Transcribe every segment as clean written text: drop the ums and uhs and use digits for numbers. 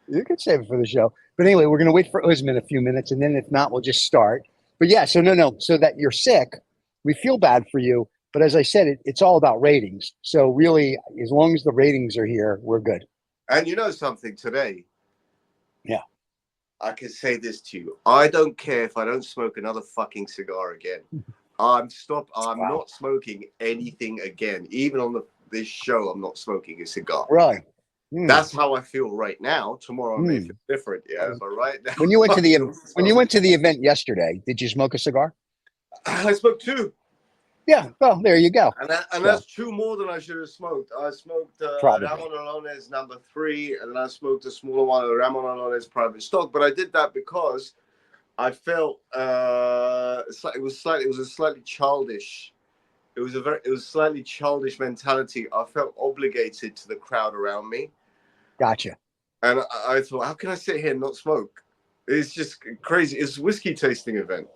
You could save it for the show. But anyway, we're going to wait for Usman a few minutes, and then if not, we'll just start. But yeah, so no. So that you're sick, we feel bad for you. But as I said, it's all about ratings. So really, as long as the ratings are here, we're good. And you know something today? Yeah. I can say this to you. I don't care if I don't smoke another fucking cigar again. I'm not smoking anything again. Even on this show, I'm not smoking a cigar. Right. That's how I feel right now. Tomorrow I may feel different, yeah. But right now, when you went to the event yesterday, did you smoke a cigar? I smoked two. Yeah, well, there you go. And that's two more than I should have smoked. I smoked Ramon Alones No. 3, and then I smoked a smaller one, Ramon Alones Private Stock. But I did that because I felt it was a slightly childish. It was slightly childish mentality. I felt obligated to the crowd around me. Gotcha. And I thought, how can I sit here and not smoke? It's just crazy. It's a whiskey tasting event.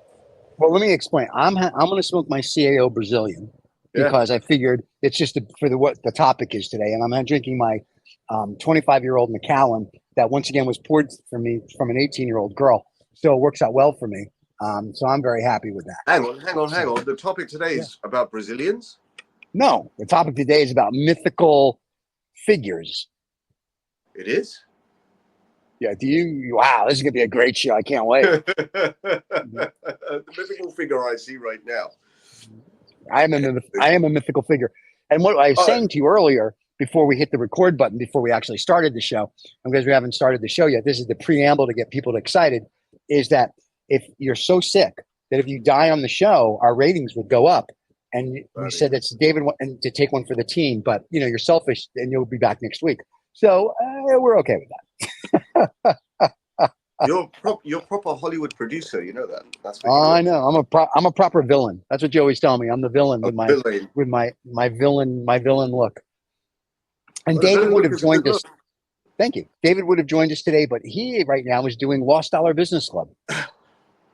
Well, let me explain. I'm going to smoke my CAO Brazilian because I figured it's just for what the topic is today. And I'm drinking my 25-year-old Macallan that once again was poured for me from an 18-year-old girl. So it works out well for me. So I'm very happy with that. Hang on. The topic today is about Brazilians? No, the topic today is about mythical figures. It is? Yeah, wow, this is going to be a great show. I can't wait. The mythical figure I see right now. I am a mythical figure. And what I was saying to you earlier, before we hit the record button, before we actually started the show, and because we haven't started the show yet, this is the preamble to get people excited, is that if you're so sick that if you die on the show, our ratings would go up. And we said that's David and to take one for the team, but you're selfish and you'll be back next week. So we're okay with that. You're proper Hollywood producer, you know that. That's what I know. I'm a proper villain. That's what you always tell me. I'm the villain with my villain look. And David would have joined us. Thank you. David would have joined us today, but he right now is doing Lost Dollar Business Club.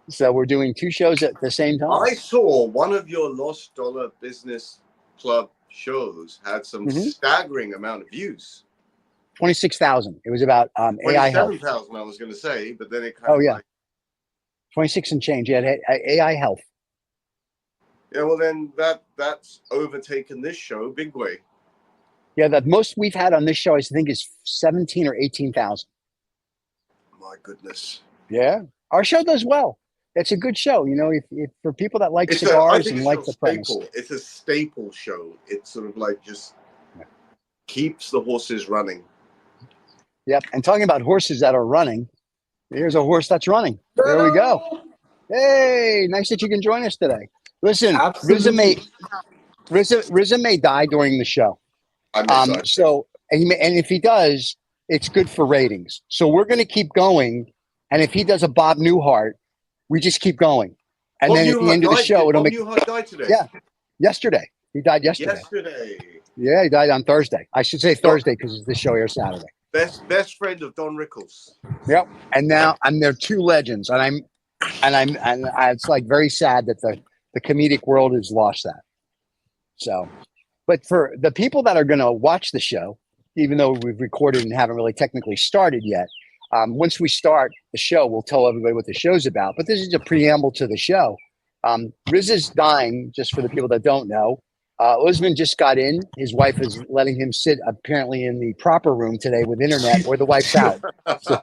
So we're doing two shows at the same time. I saw one of your Lost Dollar Business Club shows had some staggering amount of views. 26,000. It was about AI health. 27,000, I was going to say, but then it kind of 26 and change. Yeah, AI health. Yeah, well then that's overtaken this show big way. Yeah, the most we've had on this show, I think, is 17 or 18,000. My goodness. Yeah, our show does well. It's a good show, if for people that like cigars and like the premise. It's a staple show. It's sort of like just keeps the horses running. Yep. And talking about horses that are running, here's a horse that's running. There we go. Hey, nice that you can join us today. Listen, Reza may die during the show. So, and if he does, it's good for ratings. So we're going to keep going. And if he does a Bob Newhart, we just keep going. And then at the end of the show, it'll make. Newhart died today. Yeah, yesterday. He died yesterday. Yeah, he died on Thursday. I should say Thursday because this show airs Saturday. Best friend of Don Rickles. Yep. And now they're two legends, and it's like very sad that the comedic world has lost that. So, but for the people that are going to watch the show, even though we've recorded and haven't really technically started yet, once we start the show, we'll tell everybody what the show's about. But this is a preamble to the show. Riz dying, just for the people that don't know. Usman just got in. His wife is letting him sit apparently in the proper room today with internet where the wife's out. So,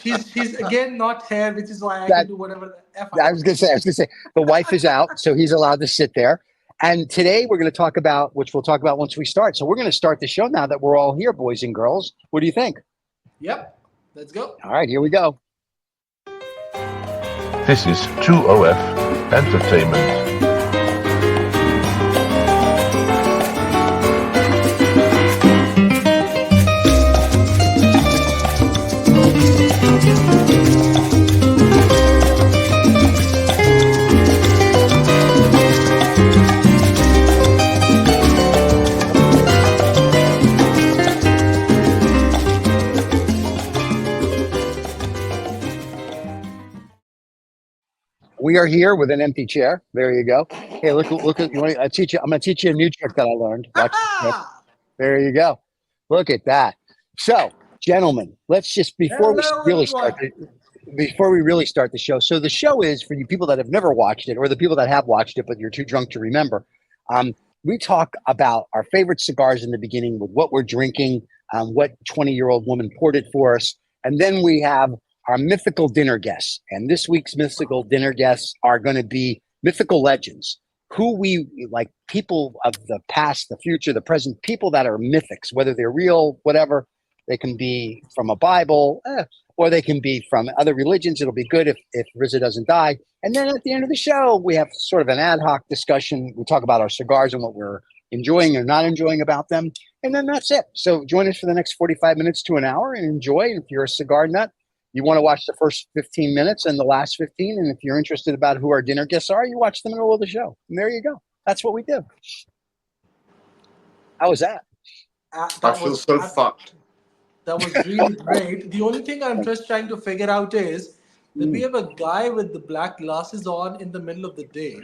he's again not here, which is why I can do whatever the F I was going to say the wife is out, so he's allowed to sit there. And today we're going to talk about, which we'll talk about once we start. So we're going to start the show now that we're all here, boys and girls. What do you think? Yep. Let's go. All right, here we go. This is 2OF Entertainment. We are here with an empty chair. There you go. Hey, look at you. I'm going to teach you a new trick that I learned. Watch this trick. There you go. Look at that. So Gentlemen, let's just before we Hello, really everyone. start the show. So the show is for you people that have never watched it, or the people that have watched it but you're too drunk to remember. We talk about our favorite cigars in the beginning with what we're drinking, what 20-year-old woman poured it for us, and then we have our mythical dinner guests. And this week's mythical dinner guests are going to be mythical legends, who we like, people of the past, the future, the present, people that are mythics, whether they're real, whatever. They can be from a Bible, or they can be from other religions. It'll be good if Reza doesn't die. And then at the end of the show, we have sort of an ad hoc discussion. We talk about our cigars and what we're enjoying or not enjoying about them. And then that's it. So join us for the next 45 minutes to an hour and enjoy. If you're a cigar nut, you want to watch the first 15 minutes and the last 15. And if you're interested about who our dinner guests are, you watch the middle of the show. And there you go. That's what we do. How was that? I feel so fucked. That was really great. The only thing I'm just trying to figure out is that we have a guy with the black glasses on in the middle of the day.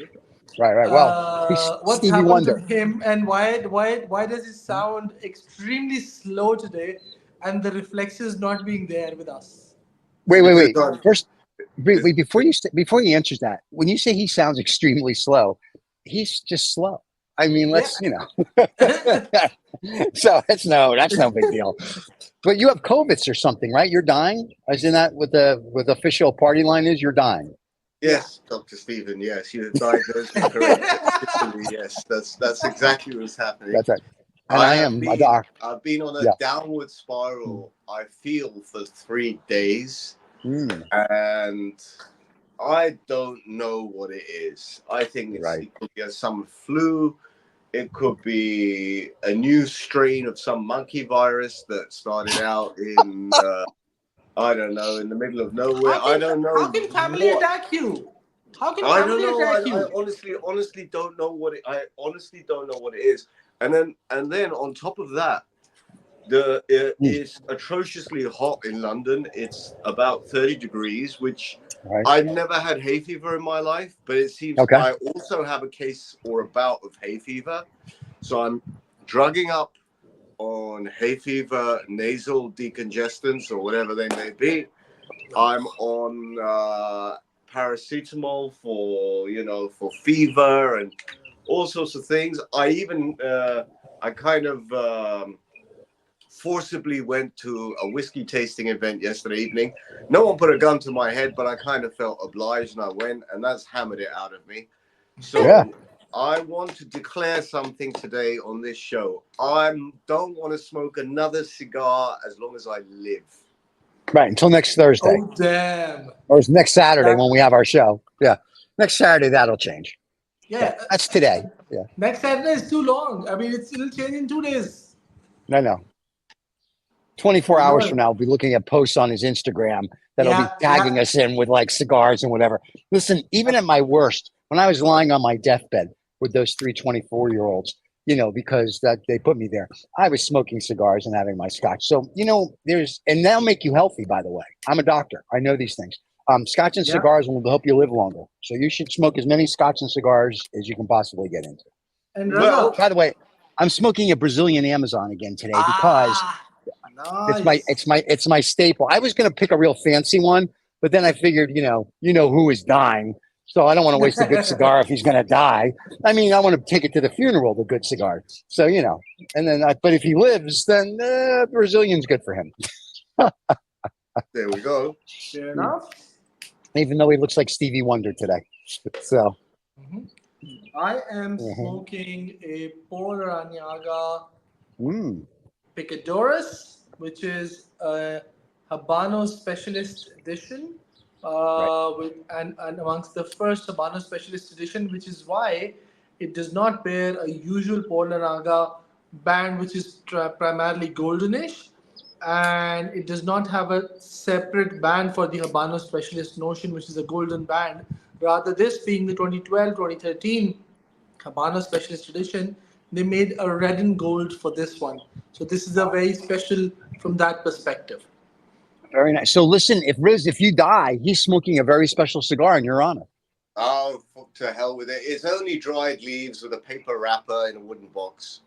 Right. Well, he's what's Stevie happened Wonder. to him, and why does he sound extremely slow today, and the reflexes not being there with us? Wait. First, wait, before he answers that, when you say he sounds extremely slow, he's just slow. I mean, let's So that's no big deal. But you have COVID or something, right? You're dying. Isn't that what the official party line is? You're dying. Yes, Dr. Stephen. Yes, you diagnosed me correctly. Yes, that's exactly what's happening. That's right. And I am a doc. I've been on a downward spiral. I feel for 3 days, and I don't know what it is. I think it could be a summer flu. It could be a new strain of some monkey virus that started out in, I don't know, in the middle of nowhere. I don't know. How can family attack you? How can family attack you? I honestly don't know what it. I honestly don't know what it is. And then on top of that, it's atrociously hot in London. It's about 30 degrees, which I've never had hay fever in my life, but it seems I also have a case or a bout of hay fever. So I'm drugging up on hay fever, nasal decongestants, or whatever they may be. I'm on paracetamol for fever and all sorts of things. I even I kind of forcibly went to a whiskey tasting event yesterday evening. No one put a gun to my head, but I kind of felt obliged, and I went, and that's hammered it out of me. So I want to declare something today on this show. I don't want to smoke another cigar as long as I live. Right, until next Thursday. Oh, damn. Or it's next Saturday when we have our show. Yeah, next Saturday, that'll change. Yeah. That's today. Yeah. Next Saturday is too long. I mean, it'll change in 2 days. No. 24 hours from now, we'll be looking at posts on his Instagram that'll be tagging us in with like cigars and whatever. Listen, even at my worst, when I was lying on my deathbed with those 3 24-year-olds, because that they put me there, I was smoking cigars and having my scotch. So, and that'll make you healthy, by the way. I'm a doctor. I know these things. Scotch and cigars will help you live longer. So you should smoke as many scotch and cigars as you can possibly get into. And by the way, I'm smoking a Brazilian Amazon again today because it's my staple. I was going to pick a real fancy one, but then I figured, who is dying. So I don't want to waste a good cigar if he's going to die. I mean, I want to take it to the funeral, the good cigar. So, and then, but if he lives, then Brazilian's good for him. There we go. Fair enough. Even though he looks like Stevie Wonder today. So. I am smoking a Paul Raniaga Picadores, which is a Habanos Specialist Edition. And amongst the first Habanos Specialist Edition, which is why it does not bear a usual Paul Raniaga band, which is primarily goldenish, and it does not have a separate band for the Habanos Specialist Notion, which is a golden band. Rather, this being the 2012-2013 Habanos Specialist Edition, they made a red and gold for this one. So this is a very special from that perspective. Very nice. So listen, if you die, he's smoking a very special cigar in your honor. Oh, to hell with it. It's only dried leaves with a paper wrapper in a wooden box.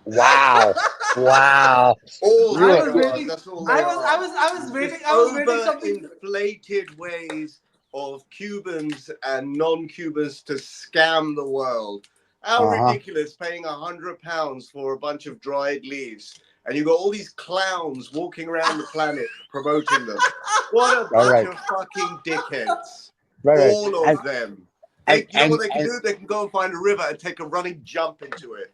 Wow. Wow. All I Really? was cigars, waiting. that's all they I was. are. I was. I was waiting. Just I was waiting something. overinflated ways of Cubans and non-Cubans to scam the world. How ridiculous, paying £100 for a bunch of dried leaves, and you got all these clowns walking around the planet promoting them. What a bunch of fucking dickheads! Right. All of them. You know what they can do? They can go and find a river and take a running jump into it.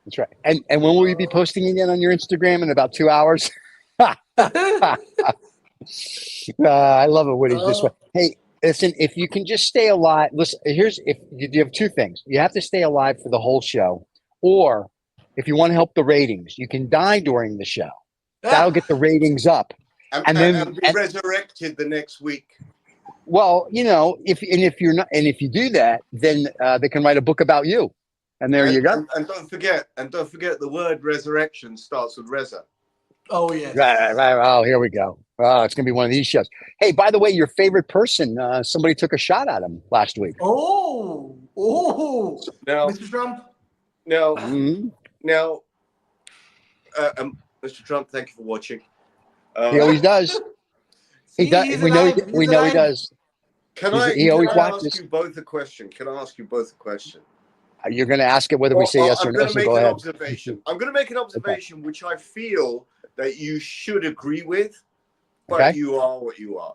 That's right. And when will you be posting again on your Instagram in about 2 hours? I love it when he's this way. Hey, listen, if you can just stay alive, listen, if you have two things. You have to stay alive for the whole show, or if you want to help the ratings, you can die during the show. That'll get the ratings up. And then be resurrected the next week. Well, if you do that, then they can write a book about you. And there you go. And don't forget, the word resurrection starts with Reza. Oh yes. Right. Oh, here we go. Oh, it's gonna be one of these shows. Hey, by the way, your favorite person? Somebody took a shot at him last week. Oh. Now, Mr. Trump. Now, Mm-hmm. Mr. Trump, thank you for watching. He always does. He does. We know he does. He always watches. Ask you both a question? Can I ask you both a question? You're going to ask it whether we say yes or no. So go ahead. I'm going to make an observation, which I feel that you should agree with, but you are what you are.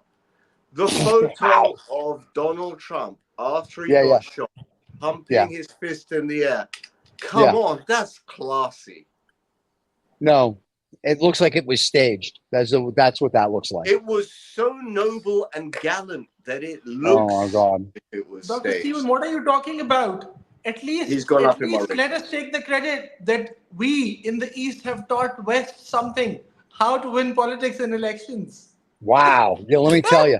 The photo of Donald Trump after he got shot, pumping his fist in the air. Come on, that's classy. No, it looks like it was staged. That's what that looks like. It was so noble and gallant that it looks. Oh my God! It was Dr. staged. Stephen, what are you talking about? At least let us take the credit that we in the East have taught West something, how to win politics and elections. Wow. Yeah, let me tell you.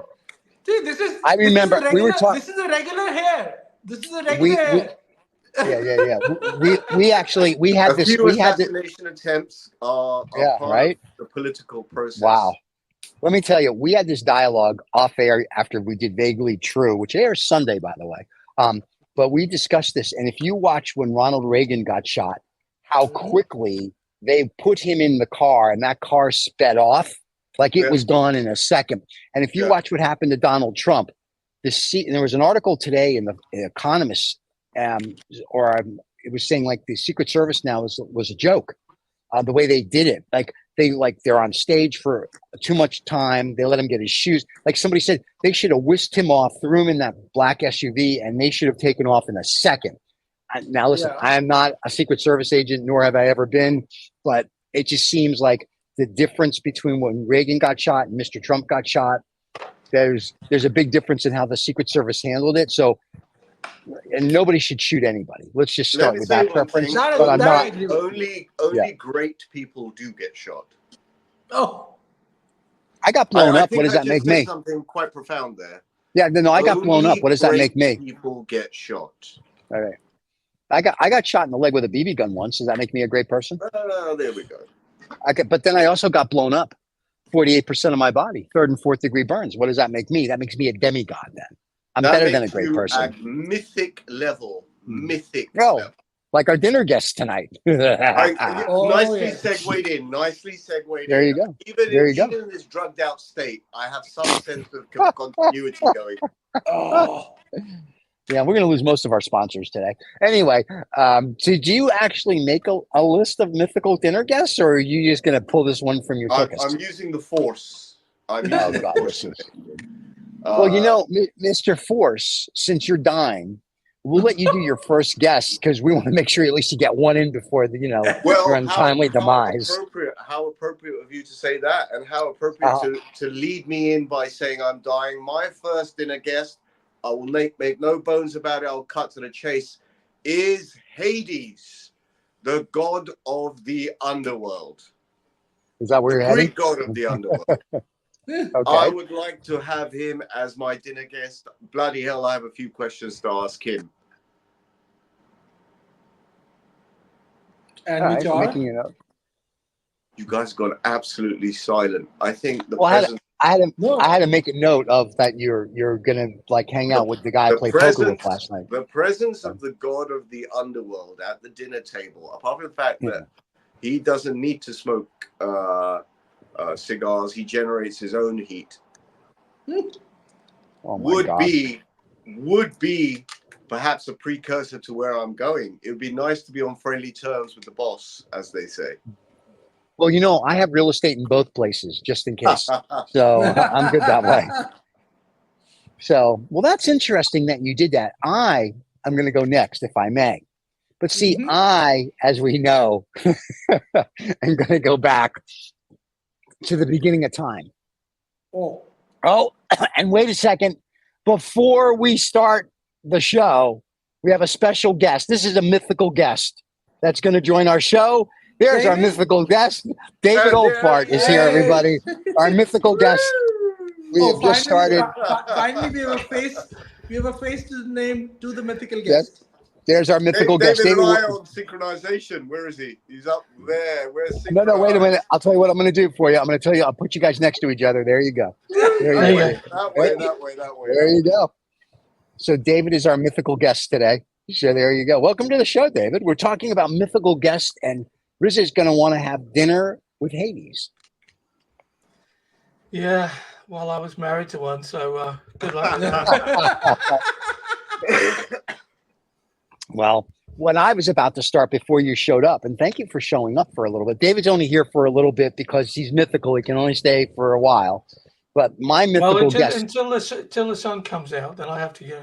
See, this is. I remember we were talking. This is a regular hair. This is a regular hair. Yeah. We had this. We had assassination attempts are part of the political process. Wow. Let me tell you, we had this dialogue off air after we did Vaguely True, which airs Sunday, by the way. But we discussed this, and if you watch when Ronald Reagan got shot, how quickly they put him in the car, and that car sped off like it was gone in a second. And if you watch what happened to Donald Trump, there was an article today in the Economist, it was saying like the Secret Service now was a joke. The way they did it, they're on stage for too much time. They let him get his shoes. Like somebody said, they should have whisked him off, threw him in that black SUV, and they should have taken off in a second. Now, listen, I am not a Secret Service agent, nor have I ever been, but it just seems like the difference between when Reagan got shot and Mr. Trump got shot, there's a big difference in how the Secret Service handled it. So, and nobody should shoot anybody. Let's just start with that preference. Only great people do get shot. Oh, I got blown up. What does that make me? Something quite profound there. Yeah, no, I got blown up. What does that make me? People get shot. All right. I got shot in the leg with a BB gun once. Does that make me a great person? There we go. But then I also got blown up. 48% of my body, 3rd and 4th degree burns. What does that make me? That makes me a demigod then. I'm better than a great person. At mythic level. Mythic level. Like our dinner guest tonight. Nicely segued in. There you go. Even in this drugged out state, I have some sense of continuity going. Yeah, we're going to lose most of our sponsors today. Anyway, so do you actually make a list of mythical dinner guests, or are you just going to pull this one from your focus? I'm using the Force. Well, Mr. Force, since you're dying, we'll let you do your first guess because we want to make sure at least you get one in before your untimely demise. How appropriate of you to say that, and how appropriate to lead me in by saying I'm dying. My first dinner guest, I will make no bones about it. I'll cut to the chase. Is Hades, the god of the underworld? Is that where you're heading? Greek god of the underworld. Okay. I would like to have him as my dinner guest. Bloody hell, I have a few questions to ask him. And which are? Making it up. You guys got absolutely silent. I think the presence. I had to make a note of that. You're gonna hang out with the guy I played poker with last night. The presence of the god of the underworld at the dinner table, apart from the fact that He doesn't need to smoke cigars. He generates his own heat. Oh my God. Would be perhaps a precursor to where I'm going. It would be nice to be on friendly terms with the boss, as they say. Well, you know, I have real estate in both places, just in case. So I'm good that way. So, well, that's interesting that you did that. I'm going to go next, if I may. But see, I, as we know, am going to go back to the beginning of time. Oh, and wait a second. Before we start the show, we have a special guest. This is a mythical guest that's going to join our show. There's our mythical guest. David Oldfart is here, everybody. Our mythical guest. We have just started. Finally, we have a face to the name to the mythical guest. There's our mythical guest. David rely on synchronization. Where is he? He's up there. Where's No, wait a minute. I'll tell you what I'm going to do for you. I'm going to tell you. I'll put you guys next to each other. There you go. There you go. That way. There you go. So David is our mythical guest today. So there you go. Welcome to the show, David. We're talking about mythical guests, and Reza is going to want to have dinner with Hades. Yeah, well, I was married to one, so good luck with that. Well, what I was about to start before you showed up, and thank you for showing up for a little bit. David's only here for a little bit because he's mythical. He can only stay for a while. But my mythical guest... Until the sun comes out, then I have to go.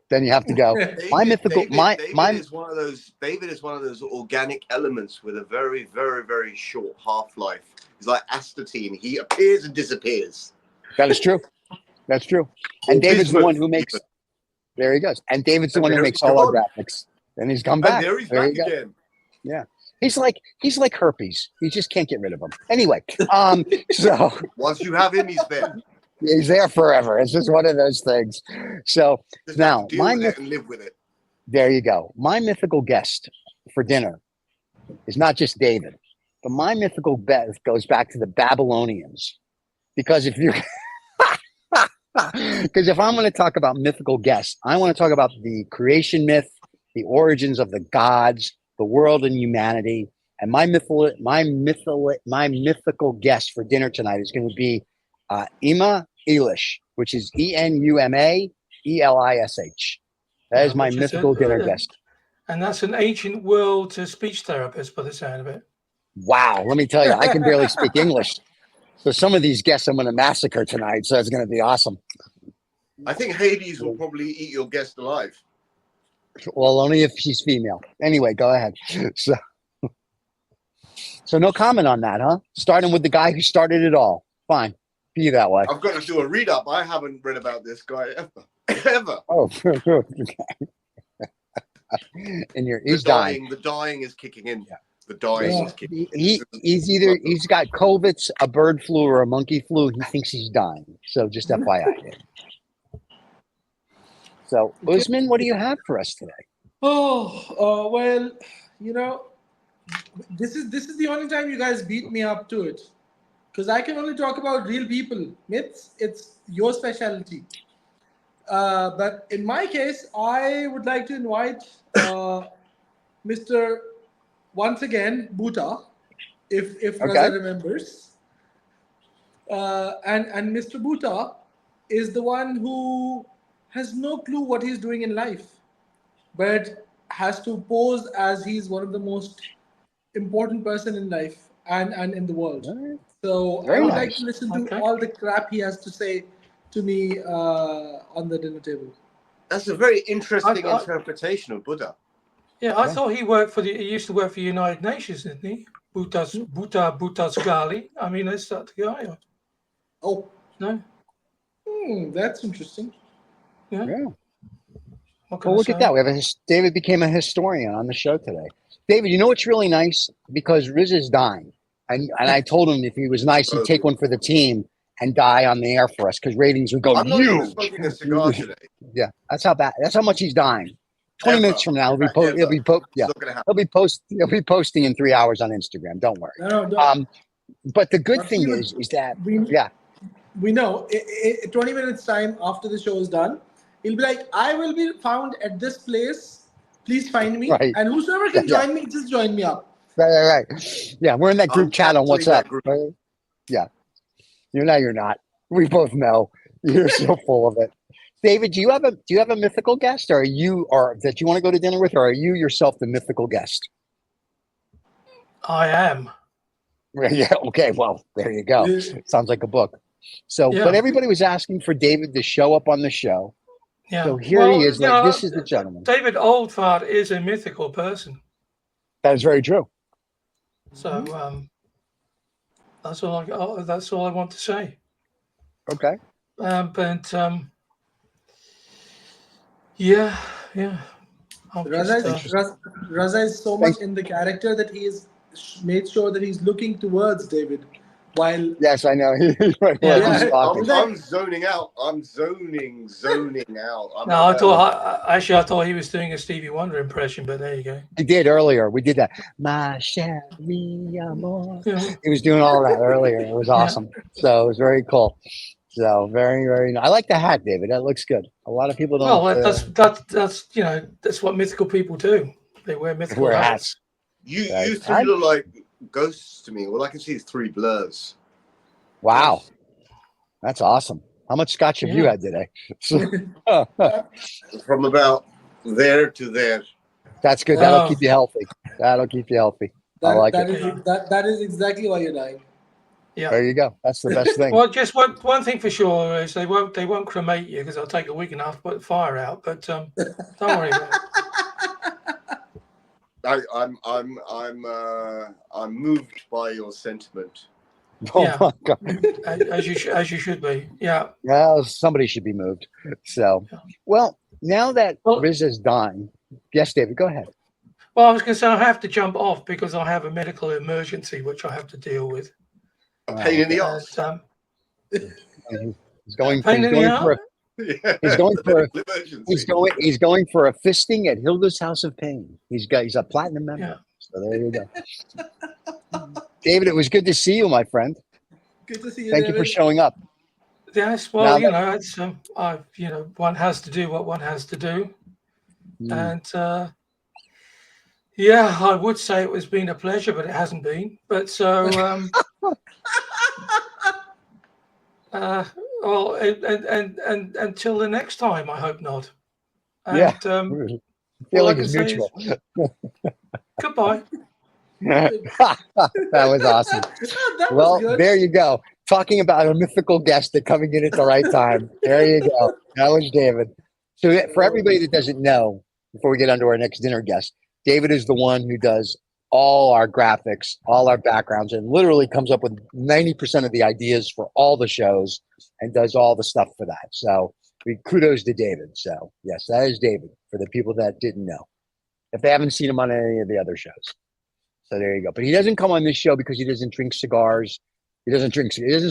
Then you have to go. David is one of those organic elements with a very, very, very short half-life. He's like astatine. He appears and disappears. That is true. That's true. And David's the one who makes... There he goes. And David's the one who makes all our graphics. And he's come back. And there he's back again. Yeah. He's like herpes. You just can't get rid of him. Anyway, so once you have him, he's there. He's there forever. It's just one of those things. So just now live with it. There you go. My mythical guest for dinner is not just David, but my mythical guest goes back to the Babylonians. Because if I'm going to talk about mythical guests, I want to talk about the creation myth, the origins of the gods, the world and humanity. And my mythical guest for dinner tonight is going to be Ima Elish, which is ENUMA ELISH. That is my mythical dinner guest. And that's an ancient world speech therapist by the sound of it. Wow. Let me tell you, I can barely speak English. So some of these guests I'm going to massacre tonight. So it's going to be awesome. I think Hades will probably eat your guest alive. Well, only if she's female. Anyway, go ahead. So no comment on that, huh? Starting with the guy who started it all. Fine. Be that way. I've got to do a read up. I haven't read about this guy ever. Oh, and he's dying. The dying is kicking in. Yeah. The dying is kicking in. He's got COVID, a bird flu, or a monkey flu. He thinks he's dying. So just FYI. So, Usman, what do you have for us today? Well, you know, this is the only time you guys beat me up to it. Because I can only talk about real people. Myths, it's your specialty. But in my case, I would like to invite Mr. once again, Buddha, if Reza remembers. And Mr. Buddha is the one who has no clue what he's doing in life, but has to pose as he's one of the most important person in life and in the world. So I would like to listen to all the crap he has to say to me on the dinner table. That's a very interesting interpretation of Buddha. Yeah, I thought he used to work for the United Nations, didn't he? Buddha's Gali. I mean, that's that guy. Oh. No? That's interesting. Yeah. Well, look at that. We have David became a historian on the show today. David, you know what's really nice? Because Riz is dying. And I told him if he was nice, he'd take one for the team and die on the air for us because ratings would go I'm not even smoking a cigar today. Yeah, that's how bad. That's how much he's dying. 20 minutes from now, he'll be posting in 3 hours on Instagram. Don't worry. No. But the good thing is that we know 20 minutes time after the show is done, he'll be like, I will be found at this place. Please find me. Right. And whosoever can join me, just join me up. Right. Yeah, we're in that group I'm chat on canceling WhatsApp. that group. Right? Yeah. You're not. We both know. You're so full of it. David, do you have a mythical guest, or that you want to go to dinner with, or are you yourself the mythical guest? I am. Yeah. Okay. Well, there you go. Sounds like a book. So, Yeah. but everybody was asking for David to show up on the show. Yeah. So here he is. you know, This is the gentleman. David Oldfart is a mythical person. That is very true. So that's all I want to say. Okay. But yeah. Reza is so much in the character that he is made sure that he's looking towards David while. Yes, I know. He's I'm zoning out. I'm zoning out. I thought he was doing a Stevie Wonder impression, but there you go. He did earlier. We did that. My Sherry amor. He was doing all that earlier. It was awesome. So it was very cool. So very, very nice. I like the hat, David. That looks good. A lot of people don't. Well, that's what mythical people do. They wear mythical hats. You three look like ghosts to me. All I can see is three blurs. Wow, that's awesome. How much scotch have you had today? From about there to there. That's good. That'll keep you healthy. I like it. That is exactly why you're dying. Yeah. There you go. That's the best thing. Well, just one thing for sure is they won't cremate you because it'll take a week and a half to put the fire out. But don't worry about it. I'm moved by your sentiment. Oh my God. As you should be. Yeah. Well, somebody should be moved. So, well, now that Reza's dying, yes, David, go ahead. Well, I was going to say I have to jump off because I have a medical emergency which I have to deal with. A pain in the ass. He's going for a fisting at Hilda's House of Pain. He's a platinum member. Yeah. So there you go. David, it was good to see you, my friend. Good to see you. Thank you for showing up. Yes, well, it's one has to do what one has to do, and I would say it was been a pleasure, but it hasn't been. But so, well, and until the next time, I hope not. And, feeling is mutual. Goodbye. That was awesome. There you go. Talking about a mythical guest that coming in at the right time. There you go. That was David. So for everybody that doesn't know, before we get on to our next dinner guest, David is the one who does all our graphics, all our backgrounds, and literally comes up with 90% of the ideas for all the shows and does all the stuff for that. So kudos to David. So yes, that is David for the people that didn't know, if they haven't seen him on any of the other shows. So there you go. But he doesn't come on this show because he doesn't drink cigars. He doesn't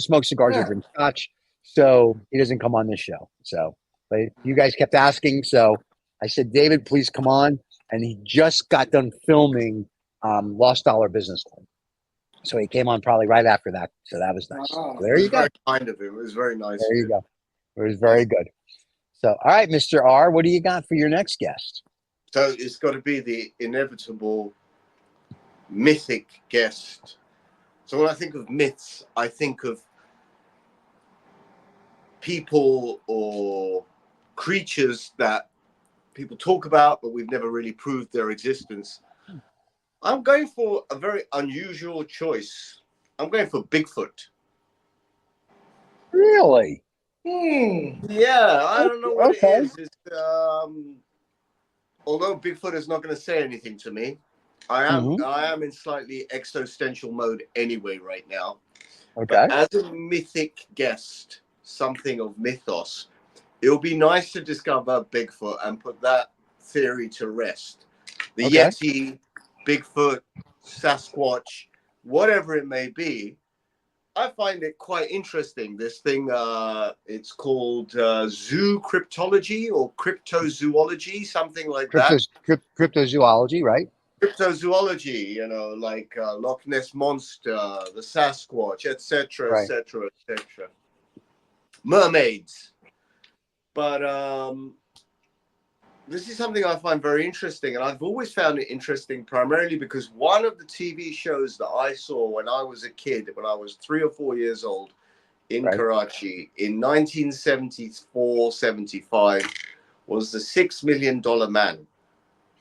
smoke cigars or drink scotch. So he doesn't come on this show. So, but you guys kept asking. So I said, David, please come on. And he just got done filming Lost Dollar Businessman. So he came on probably right after that. So that was nice. Oh, so there you go. Very kind of him. It was very nice. There you go. It was very good. So, all right, Mr. R, what do you got for your next guest? So it's got to be the inevitable mythic guest. So when I think of myths, I think of people or creatures that people talk about, but we've never really proved their existence. I'm going for a very unusual choice. I'm going for Bigfoot. Really? Yeah, I don't know what it is. It's, although Bigfoot is not going to say anything to me, I am in slightly existential mode anyway right now. Okay. But as a mythic guest, something of mythos, it would be nice to discover Bigfoot and put that theory to rest. The Yeti, Bigfoot, Sasquatch, whatever it may be, I find it quite interesting. This thing, it's called zoo cryptology or cryptozoology, something like that. Cryptozoology, right? Cryptozoology, like Loch Ness Monster, the Sasquatch, etc., etc., etc. Mermaids. But this is something I find very interesting, and I've always found it interesting primarily because one of the TV shows that I saw when I was a kid, when I was 3 or 4 years old in Karachi in 1974, 75, was the $6 Million Man.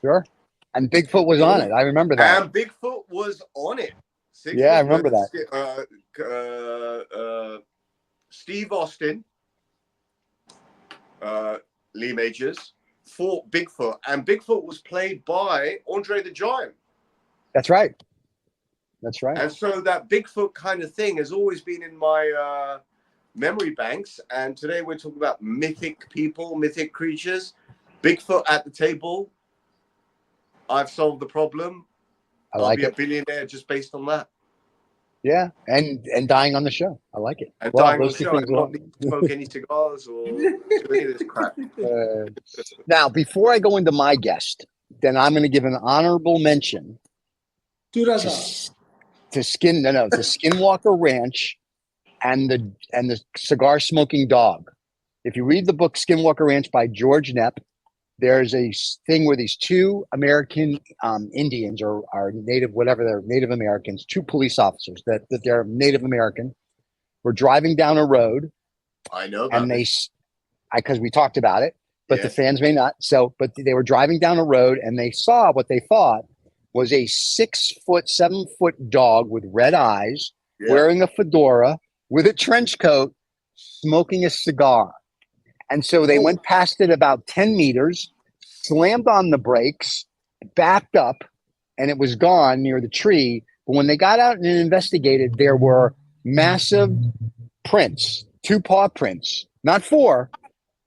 Sure. And Bigfoot was on it. I remember that. And Bigfoot was on it. I remember that. Steve Austin, Lee Majors, fought Bigfoot, and Bigfoot was played by Andre the Giant. That's right. That's right. And so that Bigfoot kind of thing has always been in my memory banks. And today we're talking about mythic people, mythic creatures. Bigfoot at the table. I've solved the problem. I'll be a billionaire just based on that. Yeah, and dying on the show. I like it. And dying on the show. I don't need to smoke any cigars or do any of this crap. Now, before I go into my guest, then I'm going to give an honorable mention to Skinwalker Ranch and the cigar smoking dog. If you read the book Skinwalker Ranch by George Knapp, there's a thing where these two American Indians or native, whatever they're Native Americans, two police officers that they're Native American, were driving down a road. I know, and because we talked about it, but the fans may not. So, but they were driving down a road and they saw what they thought was a 6 foot, 7 foot dog with red eyes, wearing a fedora, with a trench coat, smoking a cigar. And so they went past it about 10 meters, slammed on the brakes, backed up, and it was gone near the tree. But when they got out and investigated, there were massive prints, 2 paw prints, not 4,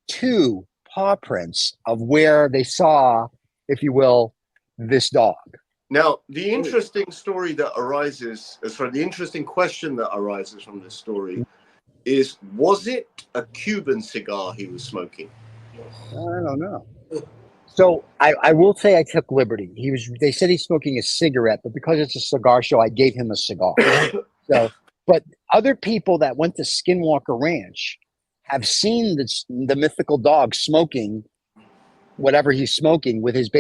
2 paw prints of where they saw, if you will, this dog. Now, the interesting story that arises, the interesting question that arises from this story is, was it a Cuban cigar he was smoking? I don't know. So I will say I took liberty. They said he's smoking a cigarette, but because it's a cigar show, I gave him a cigar. But other people that went to Skinwalker Ranch have seen the mythical dog smoking whatever he's smoking with his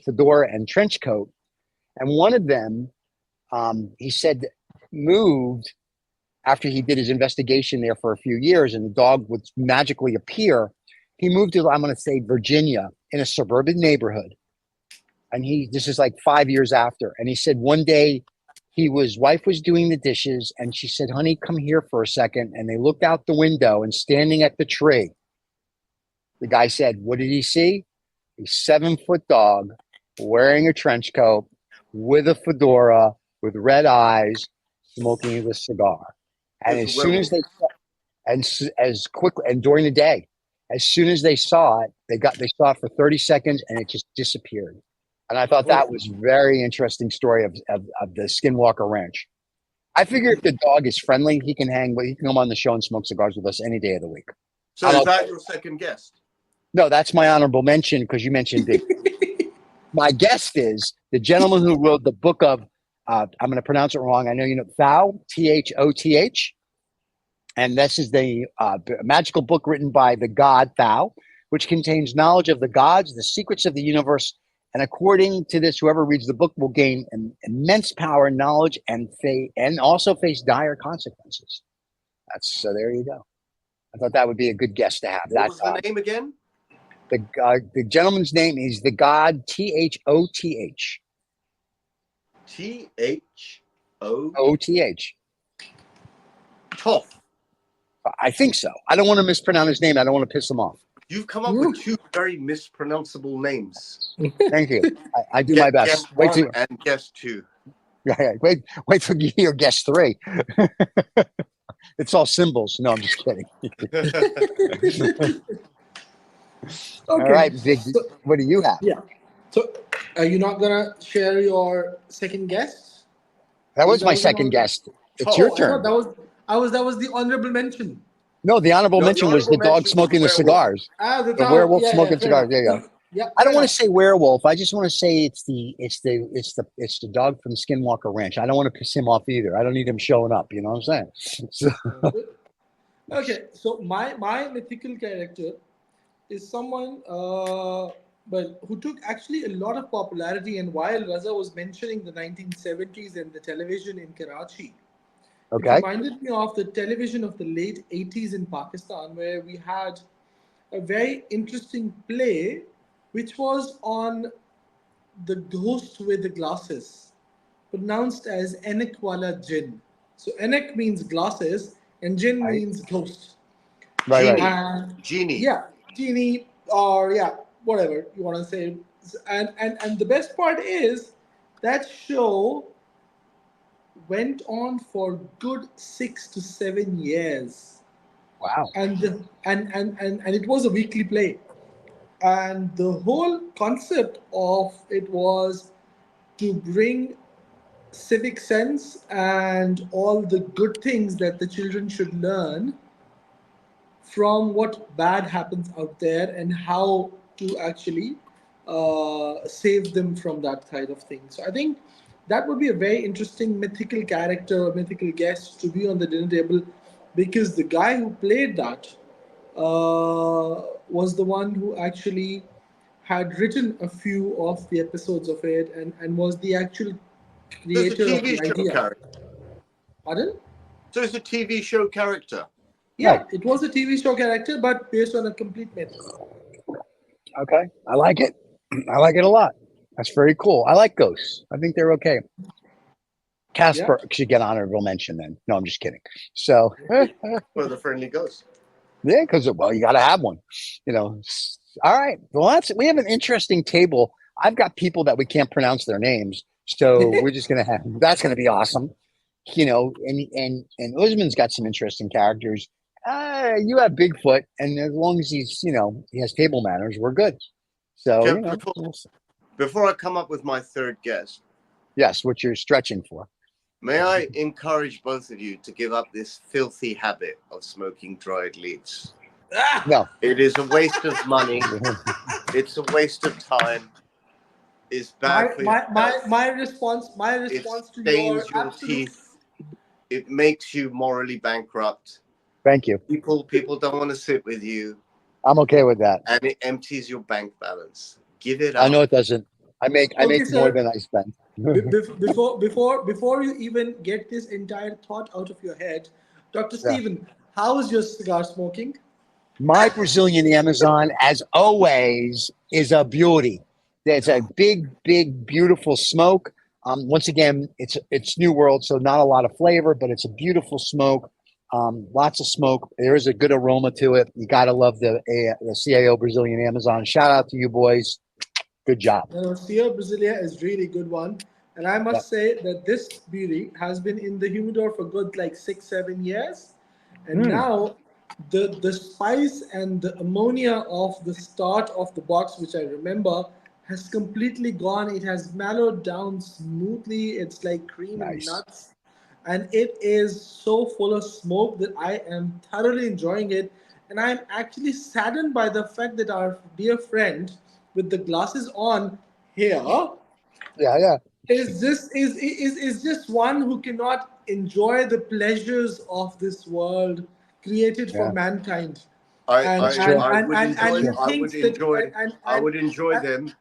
fedora and trench coat. And one of them, he said, moved after he did his investigation there for a few years, and the dog would magically appear. He moved to, I'm going to say, Virginia, in a suburban neighborhood. And this is like 5 years after. And he said one day his wife was doing the dishes, and she said, honey, come here for a second. And they looked out the window, and standing at the tree, the guy said, what did he see? A 7 foot dog wearing a trench coat with a fedora, with red eyes, smoking a cigar. And as soon as they as quickly, and during the day, as soon as they saw it, they saw it for 30 seconds and it just disappeared. And I thought that was a very interesting story of the Skinwalker Ranch. I figure if the dog is friendly, he can come on the show and smoke cigars with us any day of the week. So is that your second guest? No, that's my honorable mention because you mentioned Big. My guest is the gentleman who wrote the book of, I'm going to pronounce it wrong. I know you know, Thoth, Thoth. And this is the magical book written by the god Thoth, which contains knowledge of the gods, the secrets of the universe. And according to this, whoever reads the book will gain immense power, knowledge, and also face dire consequences. So there you go. I thought that would be a good guest to have. What was the name again? The gentleman's name is the god Thoth. Thoth. Thoth. I think so. I don't want to mispronounce his name. I don't want to piss him off. You've come up with 2 very mispronounceable names. Thank you. I do my best. Guest 1 and guest 2. Yeah, wait till you hear guest 3. It's all symbols. No, I'm just kidding. Okay. All right, Big. What do you have? Yeah. So, are you not gonna share your second guest? That was my second guest. It's your turn. That was the honorable mention. No, the honorable mention was the dog smoking the cigars. The werewolf smoking cigars. There you go. Yeah. I don't want to say werewolf. I just want to say it's the dog from Skinwalker Ranch. I don't want to piss him off either. I don't need him showing up. You know what I'm saying? So. Okay, so my mythical character is someone but who took actually a lot of popularity. And while Raza was mentioning the 1970s and the television in Karachi, it Okay. reminded me of the television of the late 80s in Pakistan, where we had a very interesting play which was on the ghost with the glasses, pronounced as Enek Wala Jinn. So Enek means glasses and Jinn Right. means ghost. Right. Right. And Genie. yeah, genie or yeah, whatever you want to say. And the best part is that show went on for good 6 to 7 years, Wow. and it was a weekly play, and the whole concept of it was to bring civic sense and all the good things that the children should learn from what bad happens out there and how to actually save them from that kind of thing. So I think that would be a very interesting mythical character, mythical guest to be on the dinner table, because the guy who played that was the one who actually had written a few of the episodes of it, and was the actual So it's a creator of TV the show idea. character. Pardon? So it's a TV show character. Yeah, Right. it was a TV show character, but based on a complete myth. Okay. I like it. I like it a lot. That's very cool. I like ghosts. I think they're okay. Casper should get honorable mention then. No, I'm just kidding. So, For the friendly ghost. yeah, because well, you got to have one. You know. All right. Well, we have an interesting table. I've got people that we can't pronounce their names, so we're just gonna have. That's gonna be awesome. You know, and Usman's got some interesting characters. You have Bigfoot, and as long as he has table manners, we're good. So Jeff, you know, before I come up with my third guest, yes, what you're stretching for. may I encourage both of you to give up this filthy habit of smoking dried leaves? No, It is a waste of money. It's a waste of time. It's bad for your health. My response It to your stains your absolute teeth. It makes you morally bankrupt. thank you. People don't want to sit with you, I'm okay with that. and it empties your bank balance. Give it I up. know it doesn't. I make Okay, more sir. than I spend. Before you even get this entire thought out of your head, Dr. Yeah. Stephen, how is your cigar smoking? My Brazilian Amazon, as always, is a beauty. It's a big, big, beautiful smoke. Once again, it's New World, so not a lot of flavor, but it's a beautiful smoke. Lots of smoke. There is a good aroma to it. You got to love the CAO Brazilian Amazon. Shout out to you boys. Good job. Sierra Brasilia is really good one. And I must say that this beauty has been in the humidor for good like 6-7 years. And now the spice and the ammonia of the start of the box, which I remember, has completely gone. It has mellowed down smoothly. It's like cream and Nice. nuts. And it is so full of smoke that I am thoroughly enjoying it. And I'm actually saddened by the fact that our dear friend with the glasses on here Yeah. is just one who cannot enjoy the pleasures of this world created for Yeah. mankind. I would enjoy them.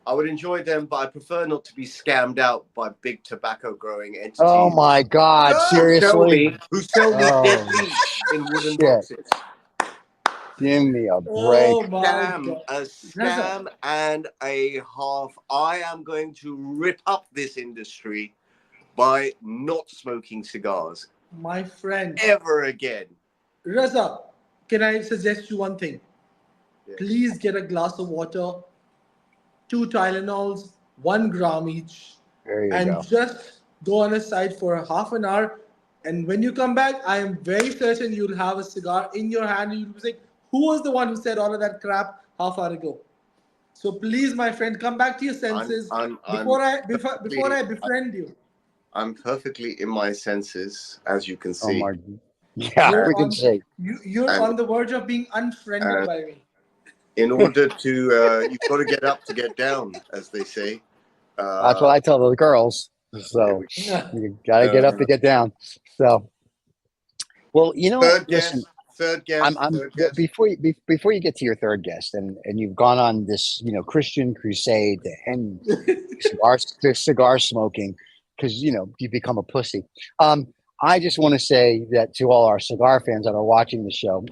I would enjoy them, but I prefer not to be scammed out by big tobacco growing entities. Oh my God! Seriously? Who sell me dead meat in wooden shit. boxes? Give me a break. Oh my God. A scam and a half. I am going to rip up this industry by not smoking cigars My friend ever again. Reza, can I suggest you one thing? Yes. Please get a glass of water, 2 Tylenols, 1 gram each, There you and go. just go on a side for a half an hour. And when you come back, I am very certain you'll have a cigar in your hand. And you'll be saying, "Who was the one who said all of that crap half hour ago?" So please, my friend, come back to your senses before I befriend you. I'm perfectly in my senses, as you can Oh see. my. Yeah, we can see. You're on the verge of being unfriended by me. In order to, you've got to get up to get down, as they say. That's what I tell the girls. So you got to get up to get down. So, well, Third third guest. Third guest. before you get to your third guest, and you've gone on this Christian crusade to end cigar smoking because you become a pussy. I just want to say that to all our cigar fans that are watching the show,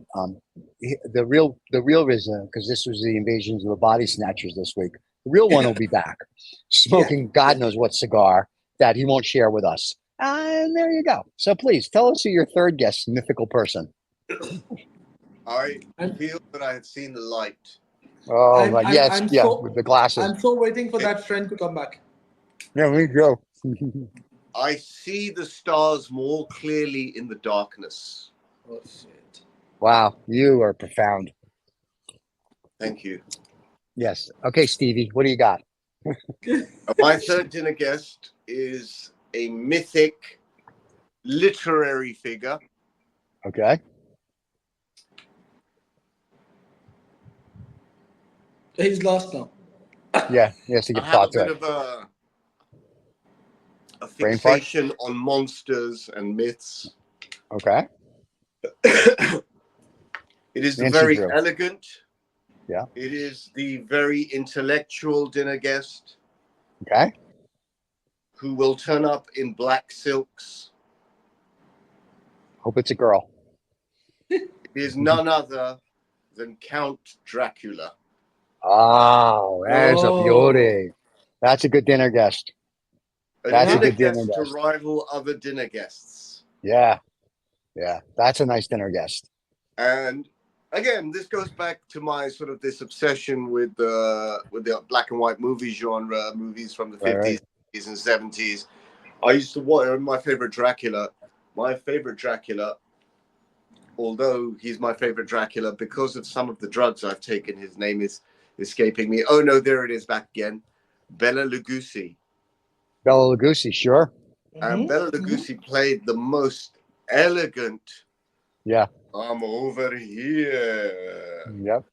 the real Reza, because this was the invasions of the body snatchers this week. The real one will be back, smoking God knows what cigar that he won't share with us. And there you go. So please tell us who your third guest, mythical person. I feel that I have seen the light. Oh, with the glasses. I'm so waiting for that friend to come back. Yeah, me too. I see the stars more clearly in the darkness. Oh shit! Wow, you are profound. Thank you. Yes. Okay, Stevie, what do you got? My third dinner guest is a mythic literary figure. Okay. He's lost now. Yeah. Yes, he I gets have a thought to bit it. of a Brain fart? fixation on monsters and myths. Okay. It is the Nancy very Drew. elegant. Yeah. It is the very intellectual dinner guest Okay. who will turn up in black silks. Hope it's a girl. It is none other than Count Dracula. Oh, there's a beauty. That's a good dinner guest. That's a good dinner to guest. rival other dinner guests. Yeah. Yeah. That's a nice dinner guest. And again, this goes back to my sort of this obsession with the black and white movie genre, movies from the 50s, 60s, and 70s. I used to watch my favorite Dracula, although he's my favorite Dracula because of some of the drugs I've taken. His name is escaping me. Oh no, there it is back again. Bela Lugosi. Bela Lugosi, sure. And Bela Lugosi played the most elegant. Yeah. I'm over here. Yep.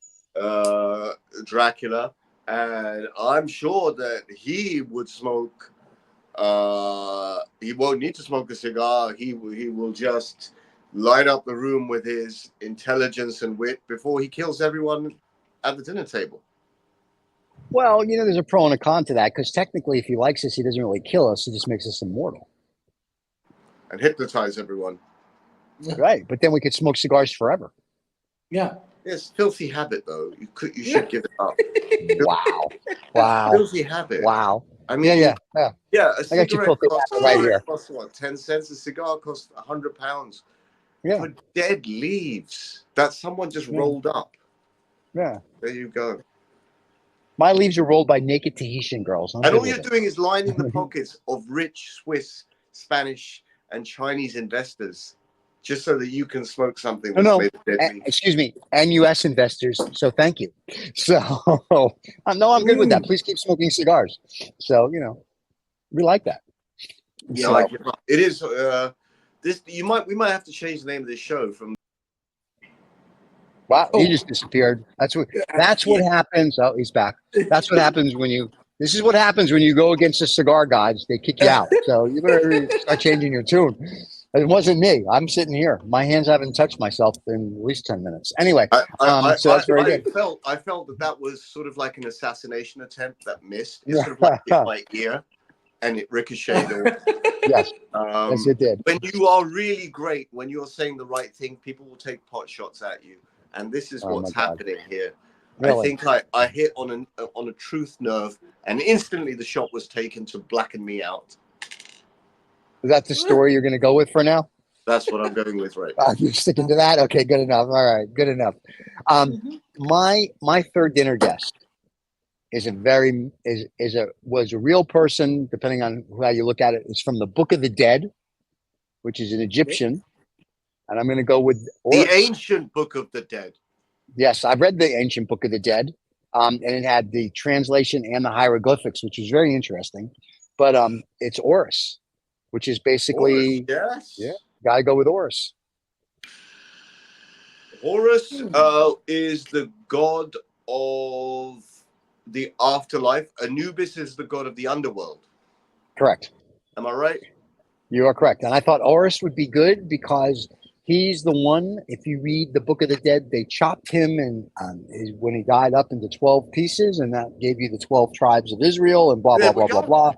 Dracula, and I'm sure that he would smoke. He won't need to smoke a cigar. He will just light up the room with his intelligence and wit before he kills everyone at the dinner table. Well, there's a pro and a con to that because technically, if he likes us, he doesn't really kill us. He just makes us immortal. And hypnotize everyone. Right. But then we could smoke cigars forever. Yeah. It's filthy habit, though. You should give it up. Wow. Filthy habit. Wow. I mean, yeah. A I got you cigarette filthy habit right here. costs what? 10 cents. A cigar costs £100. Yeah. For dead leaves that someone just rolled up. Yeah. There you go. My leaves are rolled by naked Tahitian girls. And all you're doing is lining the pockets of rich Swiss, Spanish, and Chinese investors just so that you can smoke something that's made of dead leaves. Excuse me, and U.S. investors. So thank you. So no, I'm good with that. Please keep smoking cigars. So we like that. Yeah, so, it is. We might have to change the name of this show from. Wow, he just disappeared. That's what happens. Oh, he's back. That's what happens this is what happens when you go against the cigar gods. They kick you out. So you better start changing your tune. It wasn't me. I'm sitting here. My hands haven't touched myself in at least 10 minutes. Anyway, so that's very good. I felt that was sort of like an assassination attempt that missed. It sort of like hit my ear and it ricocheted. Yes. Yes, it did. When you are really great, when you're saying the right thing, people will take pot shots at you. And this is what's happening here. Really? I think I hit on a truth nerve, and instantly the shot was taken to blacken me out. Is that the story you're going to go with for now? That's what I'm going with right now. You're sticking to that? Okay, good enough. All right, good enough. My third dinner guest was a real person, depending on how you look at it. It's from the Book of the Dead, which is an Egyptian. And I'm going to go with the ancient Book of the Dead. Yes, I've read the ancient Book of the Dead, and it had the translation and the hieroglyphics, which was very interesting. But it's Horus, which is basically gotta go with Horus. Horus is the god of the afterlife. Anubis is the god of the underworld. Correct. Am I right? You are correct. And I thought Horus would be good because He's the one. If you read the Book of the Dead, they chopped him and when he died up into 12 pieces, and that gave you the 12 tribes of Israel and blah blah blah blah blah.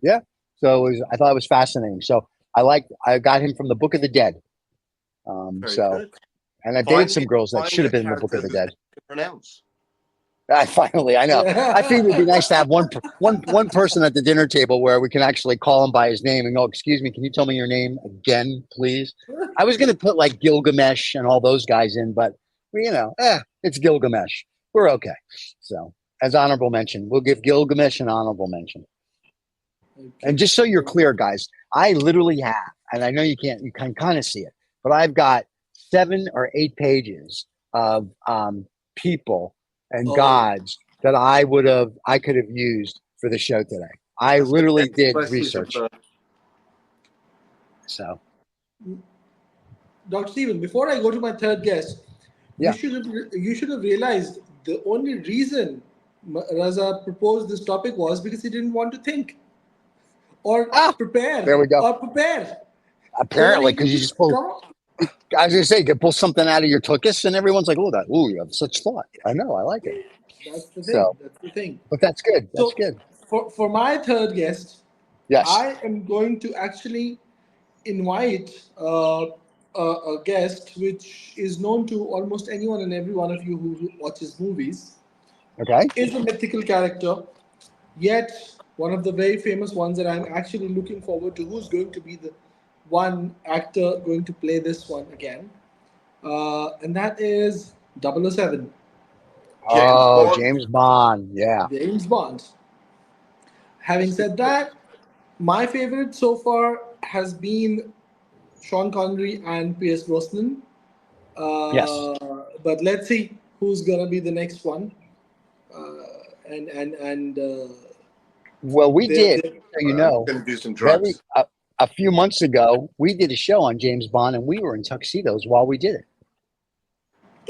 Yeah. So I thought it was fascinating. So I got him from the Book of the Dead. Good. And I dated some girls that should have been in the Book of the Dead. Pronounce. I know. I think it'd be nice to have one person at the dinner table where we can actually call him by his name and go, "Excuse me, can you tell me your name again, please?" I was going to put like Gilgamesh and all those guys in, but it's Gilgamesh. We're okay. So, as honorable mention, we'll give Gilgamesh an honorable mention. Okay. And just so you're clear, guys, I literally have, and I know you can kind of see it, but I've got 7 or 8 pages of people and gods that I could have used for the show today. I literally did research. So, Dr. Stephen, before I go to my third guest, you should have realized the only reason Reza proposed this topic was because he didn't want to think or prepare. There we go. Or prepare. Apparently, because you just pulled. I was going to say, you could pull something out of your tuchus, and everyone's like, "Oh, you have such thought." I know, I like it. That's the thing. That's the thing. But that's good. That's good. For my third guest, yes, I am going to actually invite a guest which is known to almost anyone and every one of you who watches movies. Okay. Is a mythical character, yet one of the very famous ones that I'm actually looking forward to. Who's going to be the one actor going to play this one again? And that is 007. James Bond. Yeah. James Bond. Having said that, my favorite so far has been Sean Connery and Pierce Brosnan. Yes. But let's see who's gonna be the next one. Well, we did. Gonna do some drugs. A few months ago, we did a show on James Bond, and we were in tuxedos while we did it.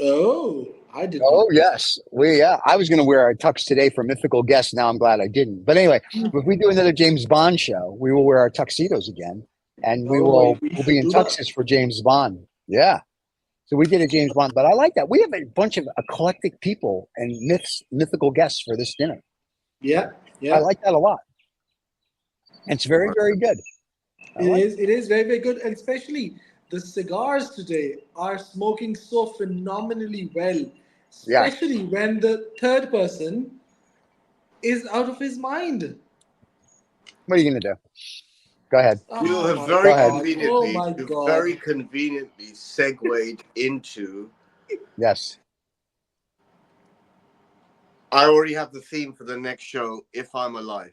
Oh, I did. Oh, yes. I was going to wear a tux today for Mythical guests. Now I'm glad I didn't. But anyway, if we do another James Bond show, we will wear our tuxedos again, and we'll be in tuxes for James Bond. Yeah. So we did a James Bond, but I like that. We have a bunch of eclectic people and mythical guests for this dinner. Yeah. I like that a lot. It's very, very good. It is very, very good, and especially the cigars today are smoking so phenomenally well, especially when the third person is out of his mind. What are you going to do? Go ahead. You have very conveniently segued into. Yes. I already have the theme for the next show, If I'm Alive.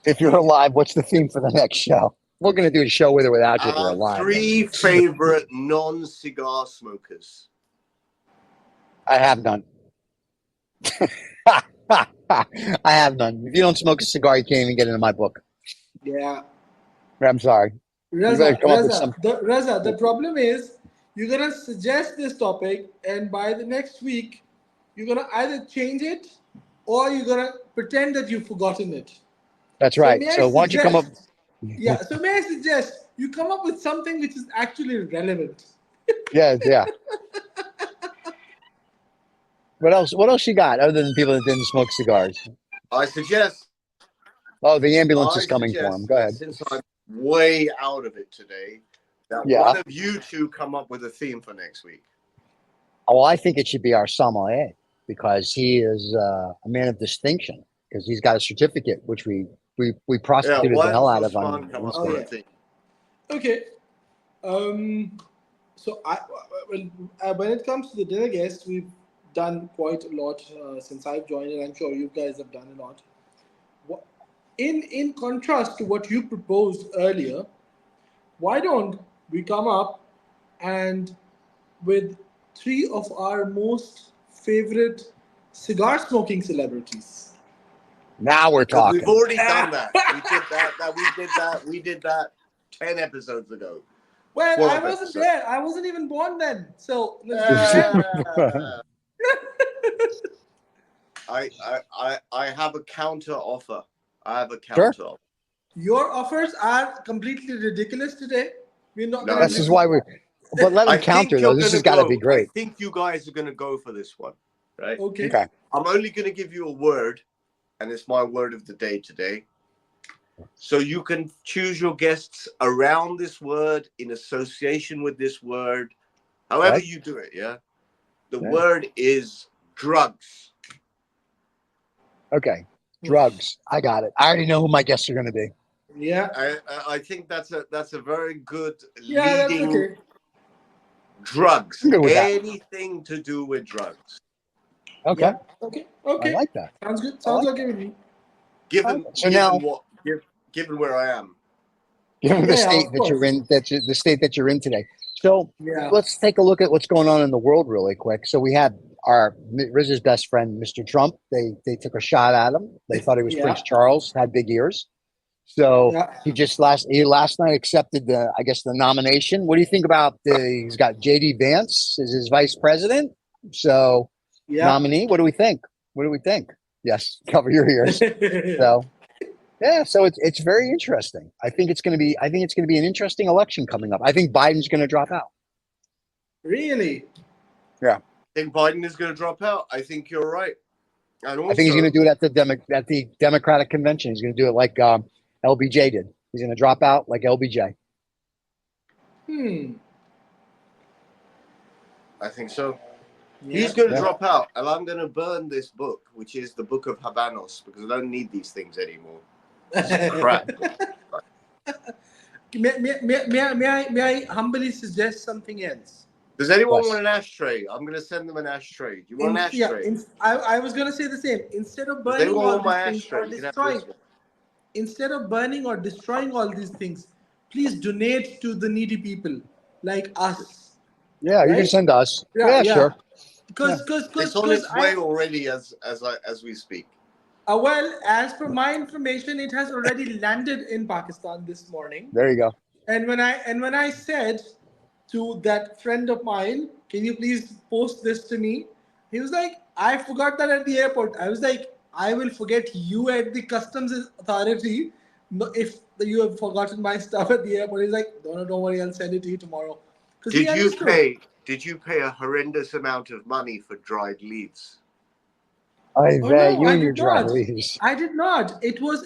If you're alive, what's the theme for the next show? We're going to do a show with or without you if you're alive. 3 favorite non-cigar smokers. I have none. I have none. If you don't smoke a cigar, you can't even get into my book. Yeah. I'm sorry. Reza, the problem is you're going to suggest this topic, and by the next week, you're going to either change it or you're going to pretend that you've forgotten it. That's right. So why don't you come up? Yeah. So may I suggest you come up with something which is actually relevant? Yeah. What else you got other than people that didn't smoke cigars? I suggest. Oh, the ambulance is coming for him. Go ahead. Since I'm way out of it today, that one of you two come up with a theme for next week. Oh, I think it should be our sommelier because he is a man of distinction because he's got a certificate, which we prosecuted the hell out of on. Okay. So when it comes to the dinner guests, we've done quite a lot since I've joined, and I'm sure you guys have done a lot. In contrast to what you proposed earlier, why don't we come up and with 3 of our most favorite cigar smoking celebrities? Now we're talking. We've already done that. We did that 10 episodes ago. Well, I wasn't there. I wasn't even born then. So I have a counter offer. Offer. Your offers are completely ridiculous today. We're not. This is why But let I them counter think though. you're This gonna has got to be go. great. I think you guys are gonna go for this one, right? Okay. Okay. I'm only gonna give you a word, and it's my word of the day today. So you can choose your guests around this word, in association with this word, however Okay. you do it. Yeah. The Yeah. word is drugs. Okay. Drugs. I got it. I already know who my guests are going to be. Yeah. I think that's a very good Yeah, that's leading. okay. Drugs. I'm good with that. Anything to do with drugs. Okay. Yeah. Okay. Okay. I like that. Sounds good. I Sounds like okay with me. Given So given now- what given where I am. Given the Yeah, state of that you're course. in, the state that you're in today. So Yeah. let's take a look at what's going on in the world really quick. So we had our Riz's best friend, Mr. Trump. They took a shot at him. They thought he was Yeah. Prince Charles, had big ears. So Yeah. he last night accepted the nomination. What do you think about he's got JD Vance as his vice president? So Yeah. nominee. What do we think? What do we think? Yes, cover your ears. So yeah, so it's very interesting. I think it's going to be an interesting election coming up. I think Biden's going to drop out. Really? I think Biden is going to drop out. I think you're right. And also, I think he's going to do it at the Democratic convention. He's going to do it like LBJ did. He's going to drop out like LBJ. I think so. Yeah. He's going to Yeah. drop out, and I'm going to burn this book, which is the book of Habanos, because I don't need these things anymore. It's crap. May I humbly suggest something else? Does anyone Yes. want an ashtray? I'm going to send them an ashtray. Do you want an ashtray? I was going to say the same. Instead of Does burning anyone all want my these things ashtray? or You can have destroying, this one. instead of burning or destroying all these things, please donate to the needy people like us. Yeah, you can Right? send us. Yeah, Yeah, sure. Because It's on its way already as we speak. well, as per my information, it has already landed in Pakistan this morning. There you go. And when I said to that friend of mine, can you please post this to me? He was like, I forgot that at the airport. I was like, I will forget you at the customs authority if you have forgotten my stuff at the airport. He's like, don't worry, I'll send it to you tomorrow. Did you pay a horrendous amount of money for dried leaves? I Oh bet no, you I and your did dry not. leaves. I did not. It was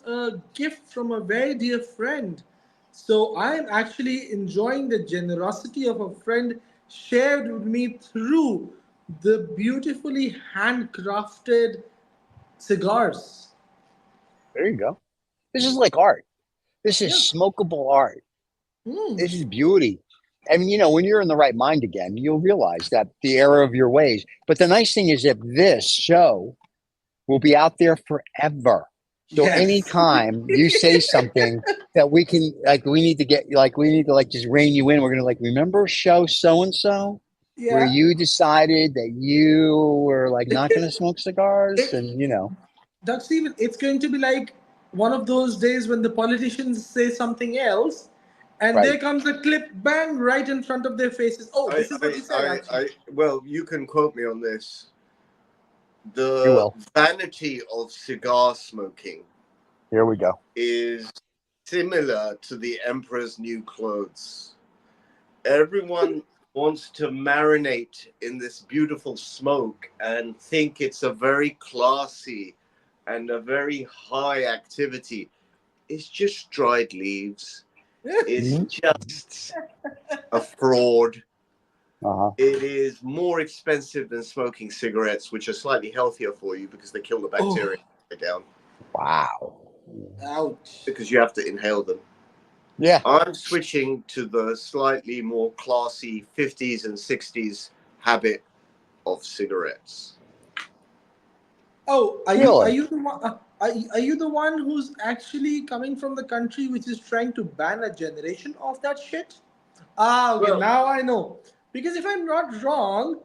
a gift from a very dear friend. So I am actually enjoying the generosity of a friend shared with me through the beautifully handcrafted cigars. There you go. This is like art. This is smokable art. This is beauty. And when you're in the right mind again, you'll realize that the error of your ways. But the nice thing is that this show will be out there forever. So Yes. anytime you say something that we can, we need to just rein you in. We're going to remember show so-and-so where Yeah. you decided that you were not going to smoke cigars and, Dr. Steven, it's going to be like one of those days when the politicians say something else and Right. there comes a clip bang right in front of their faces. Oh, this is what he said actually. Well, you can quote me on this. You The will. vanity of cigar smoking Here we go. is similar to the emperor's new clothes. Everyone wants to marinate in this beautiful smoke and think it's a very classy and a very high activity. It's just dried leaves. It's just a fraud. Uh-huh. It is more expensive than smoking cigarettes, which are slightly healthier for you because they kill the bacteria down. Wow. Ouch. Because you have to inhale them. Yeah. I'm switching to the slightly more classy 50s and 60s habit of cigarettes. Oh, are Really? you the one? Are you the one who's actually coming from the country which is trying to ban a generation of that shit? Okay, Well, now I know. Because if I'm not wrong,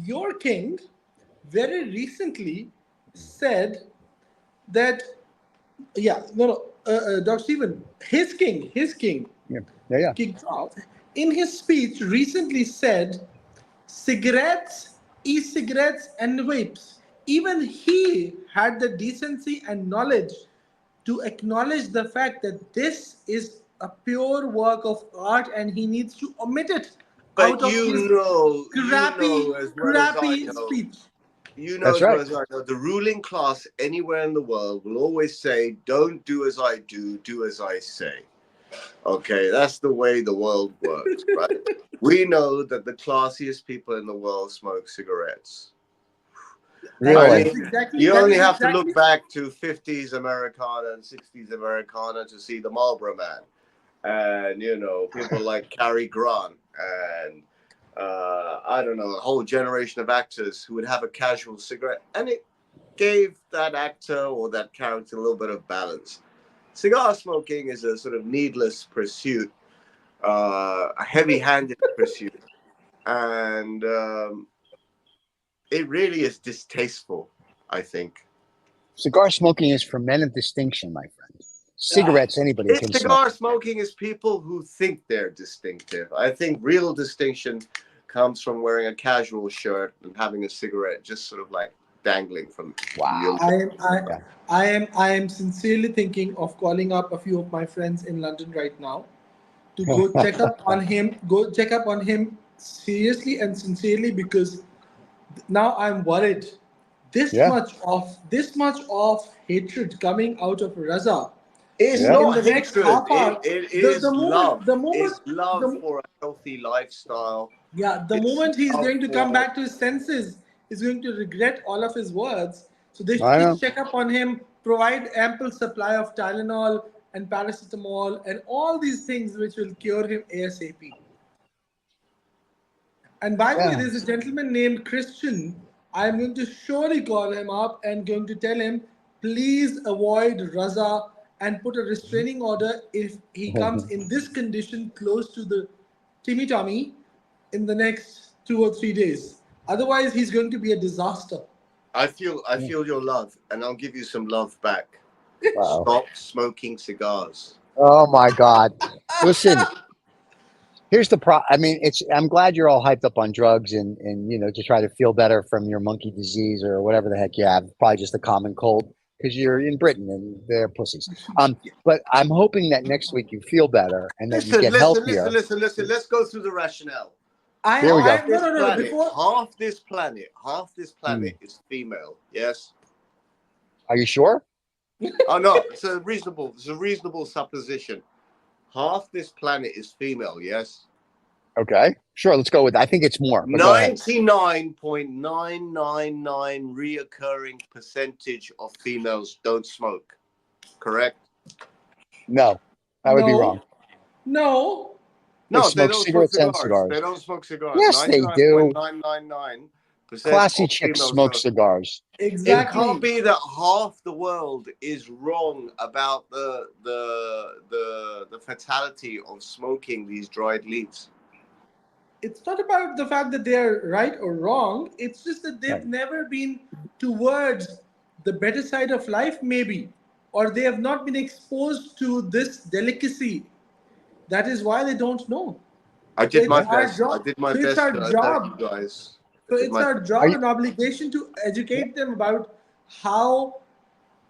your king very recently said that, Dr. Stephen, his king, Yeah. King Thoth, in his speech recently said cigarettes, e-cigarettes, and vapes. Even he had the decency and knowledge to acknowledge the fact that this is a pure work of art, and he needs to omit it But out of his as well as I crappy know, speech. you know That's as well right. as I know, the ruling class anywhere in the world will always say, "Don't do as I do, do as I say." Okay, that's the way the world works, right? We know that the classiest people in the world smoke cigarettes. Really? You only have to look back to 50s Americana and 60s Americana to see the Marlboro Man. And, you know, people like Cary Grant and, I don't know, a whole generation of actors who would have a casual cigarette. And it gave that actor or that character a little bit of balance. Cigar smoking is a sort of needless pursuit, a heavy-handed pursuit. And it really is distasteful, I think. Cigar smoking is for men of distinction, my friend. Cigarettes, anybody can Cigar smoke. smoking is people who think they're distinctive. I think real distinction comes from wearing a casual shirt and having a cigarette just sort of like dangling from your Wow. I am sincerely thinking of calling up a few of my friends in London right now to go check up on him. Go check up on him seriously and sincerely, because now I'm worried. Yeah. This much of hatred coming out of Reza It's Yeah. in not the next hatred. half hour. It The is moment love. the moment It's love the for a healthy lifestyle. Yeah, the It's moment he's love going to come for back to his senses, he's going to regret all of his words. So they should I know. just check up on him, provide ample supply of Tylenol and paracetamol and all these things which will cure him ASAP. And by the way, Yeah. there's a gentleman named Christian. I'm going to surely call him up and going to tell him, please avoid Raza and put a restraining order if he comes in this condition close to the Timmy Tommy in the next 2 or 3 days. Otherwise, he's going to be a disaster. I feel your love, and I'll give you some love back. Wow. Stop smoking cigars. Oh my God. Listen, here's the pro. I mean, I'm glad you're all hyped up on drugs and to try to feel better from your monkey disease or whatever the heck you have. Probably just a common cold because you're in Britain and they're pussies. But I'm hoping that next week you feel better and that you get healthier. Listen. Let's go through the rationale. Here we go. Half this planet is female. Yes. Are you sure? Oh no, it's a reasonable supposition. Half this planet is female. Yes. Okay. Sure. Let's go with that. I think it's more. 99.999 reoccurring percentage of females don't smoke. Correct? No, that would be wrong. No. No, they don't smoke cigarettes and cigars. They don't smoke cigars. Yes, they do. 99.999% Classy of chicks females smoke don't. cigars. Exactly. It can't be that half the world is wrong about the fatality of smoking these dried leaves. It's not about the fact that they're right or wrong. It's just that they've Right. never been towards the better side of life, maybe, or they have not been exposed to this delicacy. That is why they don't know. I did my best. Job. I did my It's best our to job. you guys. So it's our Are job you- and obligation to educate them about how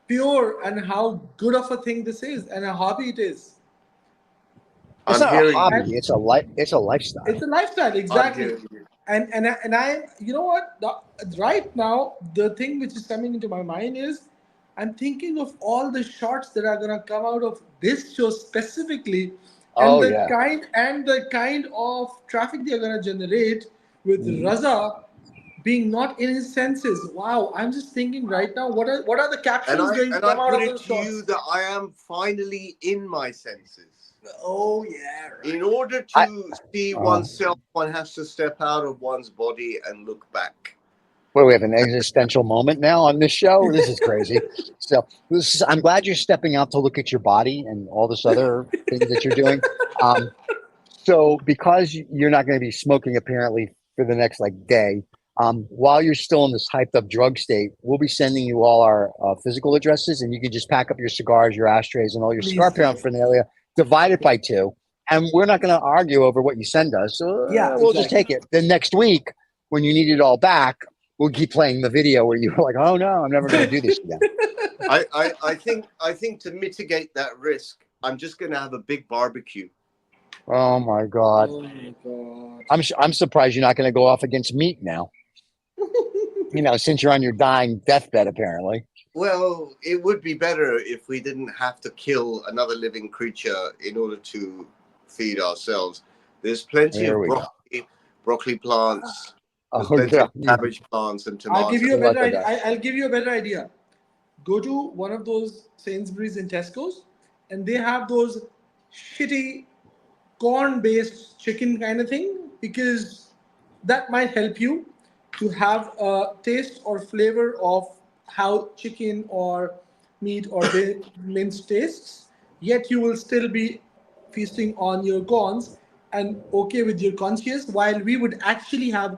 pure and how good of a thing this is and a hobby it is. It's I'm not a hearing hobby. you. It's a lifestyle. It's a lifestyle, I'm exactly. hearing you. And I, you know what? Right now, the thing which is coming into my mind is, I'm thinking of all the shots that are gonna come out of this show specifically, and Oh, the yeah. kind of traffic they're gonna generate with Raza being not in his senses. Wow, I'm just thinking right now, what are the captions going to And I come out put of it those to you shots? that I am finally in my senses. Oh yeah, right. In order to see oneself, one has to step out of one's body and look back. Well, we have an existential moment now on this show. This is crazy. So I'm glad you're stepping out to look at your body and all this other things that you're doing. So because you're not going to be smoking apparently for the next day, while you're still in this hyped up drug state, we'll be sending you all our physical addresses, and you can just pack up your cigars, your ashtrays, and all your cigar paraphernalia, divide it by 2, and we're not going to argue over what you send us. So we'll just take it. Then next week, when you need it all back, we'll keep playing the video where you were like, "Oh no, I'm never going to do this again." I think to mitigate that risk, I'm just going to have a big barbecue. Oh my God. Oh my God. I'm surprised you're not going to go off against meat now. Since you're on your dying deathbed, apparently. Well, it would be better if we didn't have to kill another living creature in order to feed ourselves. There's plenty There of we go. broccoli plants. There's Oh, plenty yeah. of cabbage plants and tomatoes. I'll give you a better Look at idea. I'll give you a better idea. Go to one of those Sainsbury's and Tesco's, and they have those shitty corn-based chicken kind of thing, because that might help you to have a taste or flavor of how chicken or meat or mince tastes. Yet you will still be feasting on your corns and okay with your conscience, while we would actually have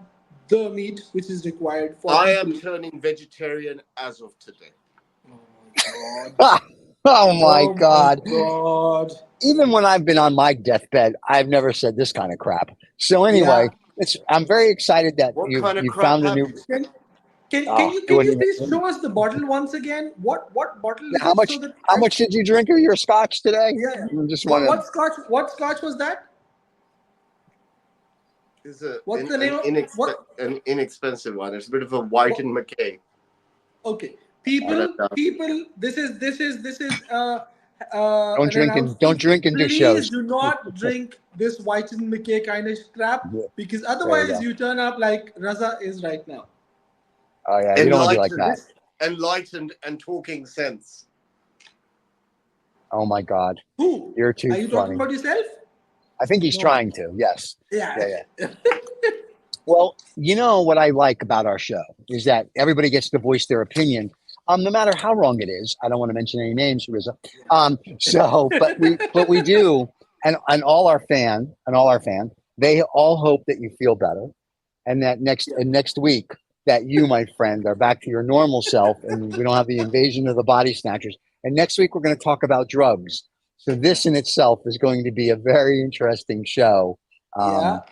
the meat which is required for. I am turning vegetarian as of today. Oh my God. God. Even when I've been on my deathbed, I've never said this kind of crap. So anyway, I'm very excited that What you kind of crap found a new. happened? Can you please show us the bottle once again? What bottle is How it? much? How much did you drink of your Scotch today? Yeah. I just What, want what scotch was that? It's What's the name of an inexpensive one. It's a bit of a White and McKay. Okay, people. This is Don't drink and do Please shows. do not drink this White and McKay kind of crap, Yeah. because There otherwise you you turn up like Reza is right now. Oh yeah, you don't want to be like that. Enlightened and talking sense. Oh my God, Who? you're too Are you funny. talking about yourself? I think he's No. trying to. Yes. Yeah. Well, what I like about our show is that everybody gets to voice their opinion, no matter how wrong it is. I don't want to mention any names, Reza. But we do, and all our fans, they all hope that you feel better, and that next week that you, my friend, are back to your normal self, and we don't have the invasion of the body snatchers. And next week we're going to talk about drugs. So this in itself is going to be a very interesting show. On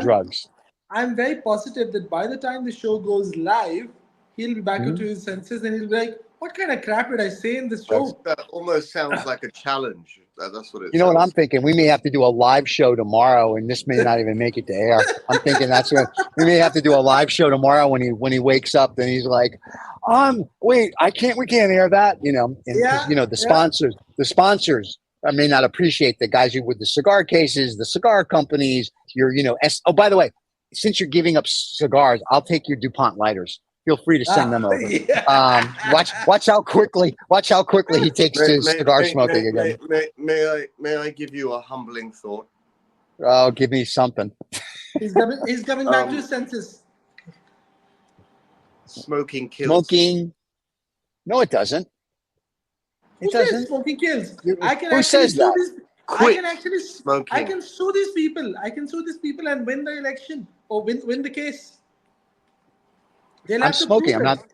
drugs. I'm very positive that by the time the show goes live, he'll be back into his senses and he'll be like, "What kind of crap did I say in this show?" That almost sounds like a challenge. That's what it. You know what I'm thinking? We may have to do a live show tomorrow, and this may not even make it to air. I'm thinking we may have to do a live show tomorrow when he wakes up. Then he's like, wait, we can't air that. The sponsors. I may not appreciate the guys with the cigar cases, the cigar companies. Oh, by the way, since you're giving up cigars, I'll take your DuPont lighters. Feel free to send them over. Yeah. Watch how quickly he takes to cigar smoking again. May I give you a humbling thought? Oh, give me something. He's coming back to his senses. Smoking kills. Smoking? No, it doesn't. Who says smoking kills? Who says that? Smoking. I can sue these people. And win the election or win the case. They'll have I'm smoking. I'm not.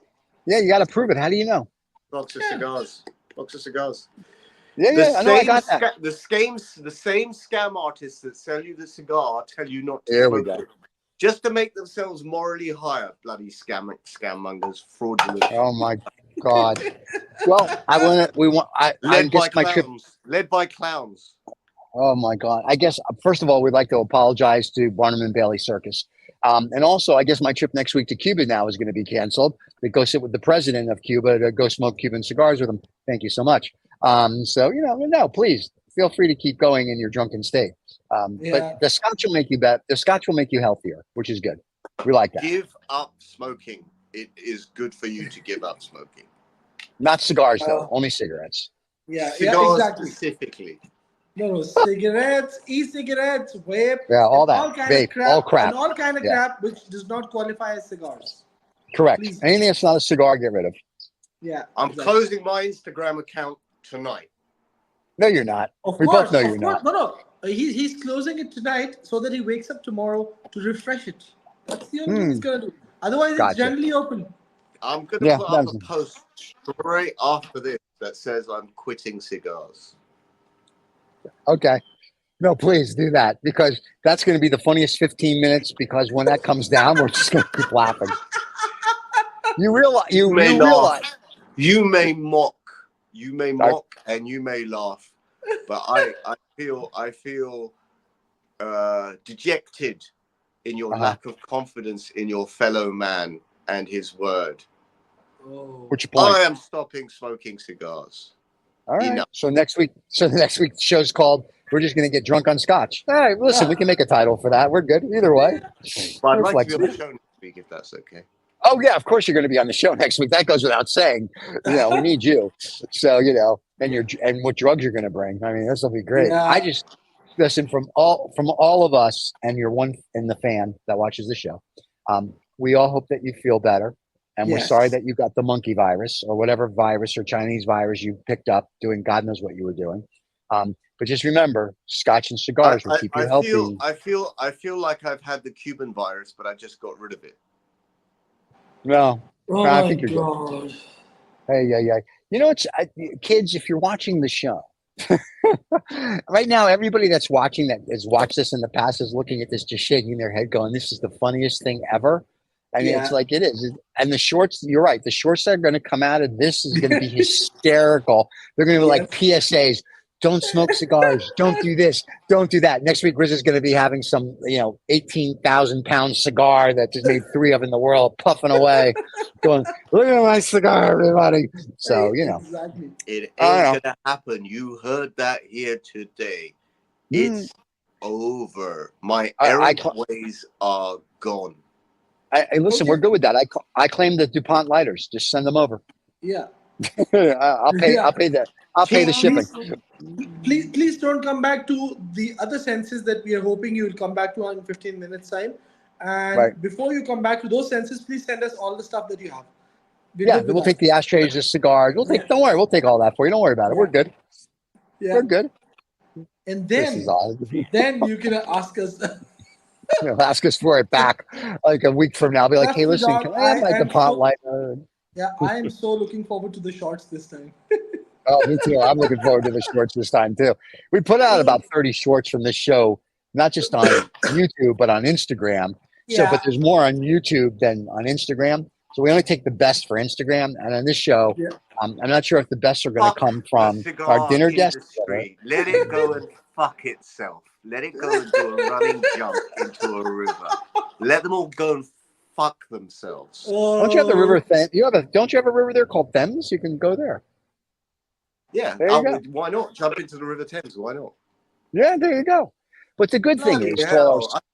Yeah, you got to prove it. How do you know? Box of cigars. Yeah, I know. I got that. The same scam artists that sell you the cigar tell you not to There smoke we go. it, just to make themselves morally higher. Bloody scammongers, fraudulent. Oh my God. Well, Led by clowns. Oh my God. I guess first of all, we'd like to apologize to Barnum and Bailey Circus. And also, I guess my trip next week to Cuba now is going to be canceled to go sit with the president of Cuba to go smoke Cuban cigars with him. Thank you so much. Please feel free to keep going in your drunken state. But the Scotch will make you better. The Scotch will make you healthier, which is good. We like that. Give up smoking. It is good for you to give up smoking. Not cigars, though. Only cigarettes. Cigars exactly. Specifically. No, cigarettes, e-cigarettes, vape. Yeah, all that. All kind Vape, of crap, all crap. And all kind of crap which does not qualify as cigars. Correct. Please. Anything that's not a cigar, get rid of. Yeah. I'm closing my Instagram account tonight. No, you're not. We both know you're not. No. He's closing it tonight so that he wakes up tomorrow to refresh it. That's the only thing he's going to do. Otherwise, it's generally open. I'm going to put up a post straight after this that says I'm quitting cigars. Okay. No, please do that, because that's going to be the funniest 15 minutes, because when that comes down, we're just going to keep laughing. You realize. You may mock, You may mock and you may laugh, but I feel dejected in your lack of confidence in your fellow man and his word. Oh. What's your point? I am stopping smoking cigars. All right. Enough. So next week, the next week's show's called "We're Just Going to Get Drunk on Scotch." All right. Listen, we can make a title for that. We're good either way. But I'd We're like to be flexible. on the show next week if that's okay. Oh yeah, of course you're going to be on the show next week. That goes without saying. You know, we need you. So and what drugs you're going to bring. I mean, this will be great. Yeah. I just listen from all of us, and you're one in the fan that watches the show. We all hope that you feel better, and we're sorry that you got the monkey virus or whatever virus or Chinese virus you picked up doing God knows what you were doing. But just remember, Scotch and cigars will keep you healthy. I feel like I've had the Cuban virus, but I just got rid of it. No, Oh I my think you're God. good. Hey. You know, kids, if you're watching the show right now, everybody that's watching that has watched this in the past is looking at this, just shaking their head, going, "This is the funniest thing ever." I mean, it's like it is. And the shorts, you're right. The shorts that are going to come out of this is going to be hysterical. They're going to be like PSAs. Don't smoke cigars. Don't do this. Don't do that. Next week, Riz is going to be having some, 18,000-pound cigar that just made 3 of in the world, puffing away, going, "Look at my cigar, everybody." So, Exactly. It ain't gonna happen. You heard that here today. It's over. My errant ways are gone. Listen, we're good with that. I claim the DuPont lighters. Just send them over. Yeah. I'll pay the shipping. Please don't come back to the other senses that we are hoping you will come back to in 15 minutes time. And before you come back to those senses, please send us all the stuff that you have. We'll take the ashtrays, the cigars. Don't worry, we'll take all that for you. Don't worry about it. We're good. Yeah. We're good. And then you can ask us. Ask us for it back like a week from now. I'll be like, "Hey, listen, can I have my DuPont lighter?" Yeah, I am so looking forward to the shorts this time. Oh, me too. I'm looking forward to the shorts this time too. We put out about 30 shorts from this show, not just on YouTube, but on Instagram. So, but there's more on YouTube than on Instagram. So we only take the best for Instagram. And on this show, I'm not sure if the best are going to come from our dinner guest. Let it go and fuck itself. Let it go and do a running jump into a river. Let them all go and fuck themselves. Don't you have the river? Don't you have a river there called Thames? You can go there. Yeah, why not jump into the River Thames? Why not? Yeah, there you go. But the good thing is,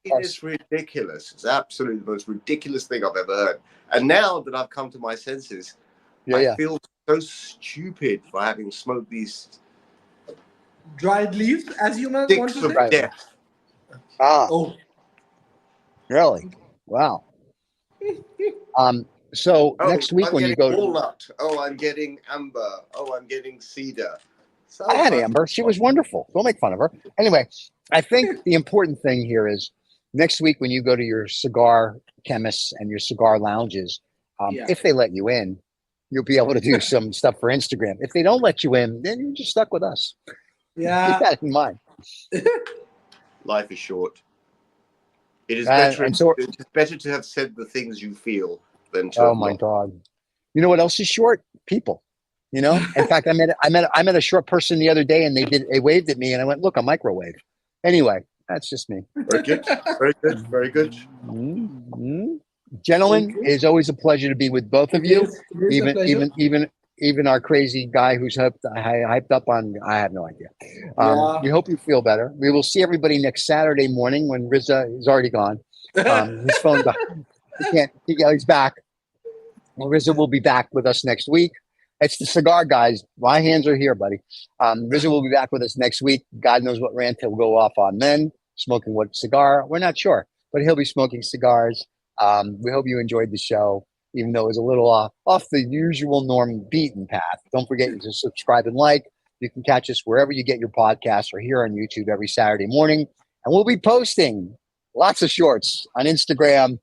it's ridiculous. It's absolutely the most ridiculous thing I've ever heard. And now that I've come to my senses, I feel so stupid for having smoked these dried leaves, as you might want to say. Death. Really? Wow. So next week when you go, walnut. I'm getting amber. I'm getting cedar. So I had Amber. She was wonderful. Don't make fun of her. Anyway, I think the important thing here is next week when you go to your cigar chemists and your cigar lounges, if they let you in, you'll be able to do some stuff for Instagram. If they don't let you in, then you're just stuck with us. Yeah. Keep that in mind. Life is short. It is it's better to have said the things you feel than to. Oh my God! You know what else is short? People. In fact, I met a short person the other day, and they waved at me, and I went, "Look, a microwave." Anyway, that's just me. Very good. Very good. Very good. Mm-hmm. Gentlemen, it is always a pleasure to be with both of you. Even our crazy guy who's hyped up on, I have no idea. We hope you feel better. We will see everybody next Saturday morning when Reza is already gone. His phone died. He's back. Well, Reza will be back with us next week. It's the cigar guys. My hands are here, buddy. Reza will be back with us next week. God knows what rant he'll go off on then. Smoking what cigar? We're not sure, but he'll be smoking cigars. We hope you enjoyed the show, even though it was a little off the usual norm beaten path. Don't forget to subscribe and like. You can catch us wherever you get your podcasts or here on YouTube every Saturday morning. And we'll be posting lots of shorts on Instagram.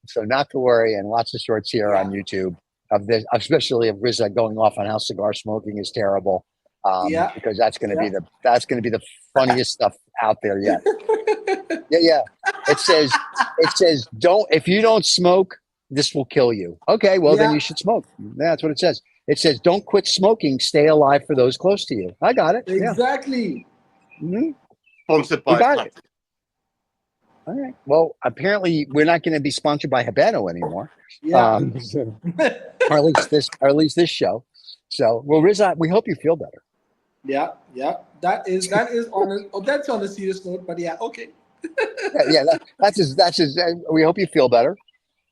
So not to worry, and lots of shorts here on YouTube of this, especially of Reza going off on how cigar smoking is terrible. Because that's going to be the funniest stuff out there yet. Yeah. It says if you don't smoke, this will kill you. Okay, well then you should smoke. That's what it says. It says, "Don't quit smoking. Stay alive for those close to you." I got it. Exactly. Yeah. Mm-hmm. Sponsored You by got it. All right. Well, apparently we're not going to be sponsored by Habano anymore. Yeah. Or at least this show. So, well, Reza, we hope you feel better. Yeah. That is on. That's on a serious note, but yeah. Okay. That's his. We hope you feel better.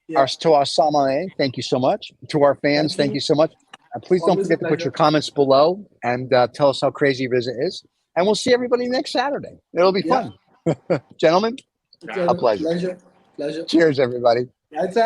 Yeah. To our Samane, thank you so much. To our fans, thank you so much. And please don't Always forget a to put pleasure. your comments below and tell us how crazy Reza is. And we'll see everybody next Saturday. It'll be fun. Gentlemen, a pleasure. Pleasure. Cheers, everybody. That's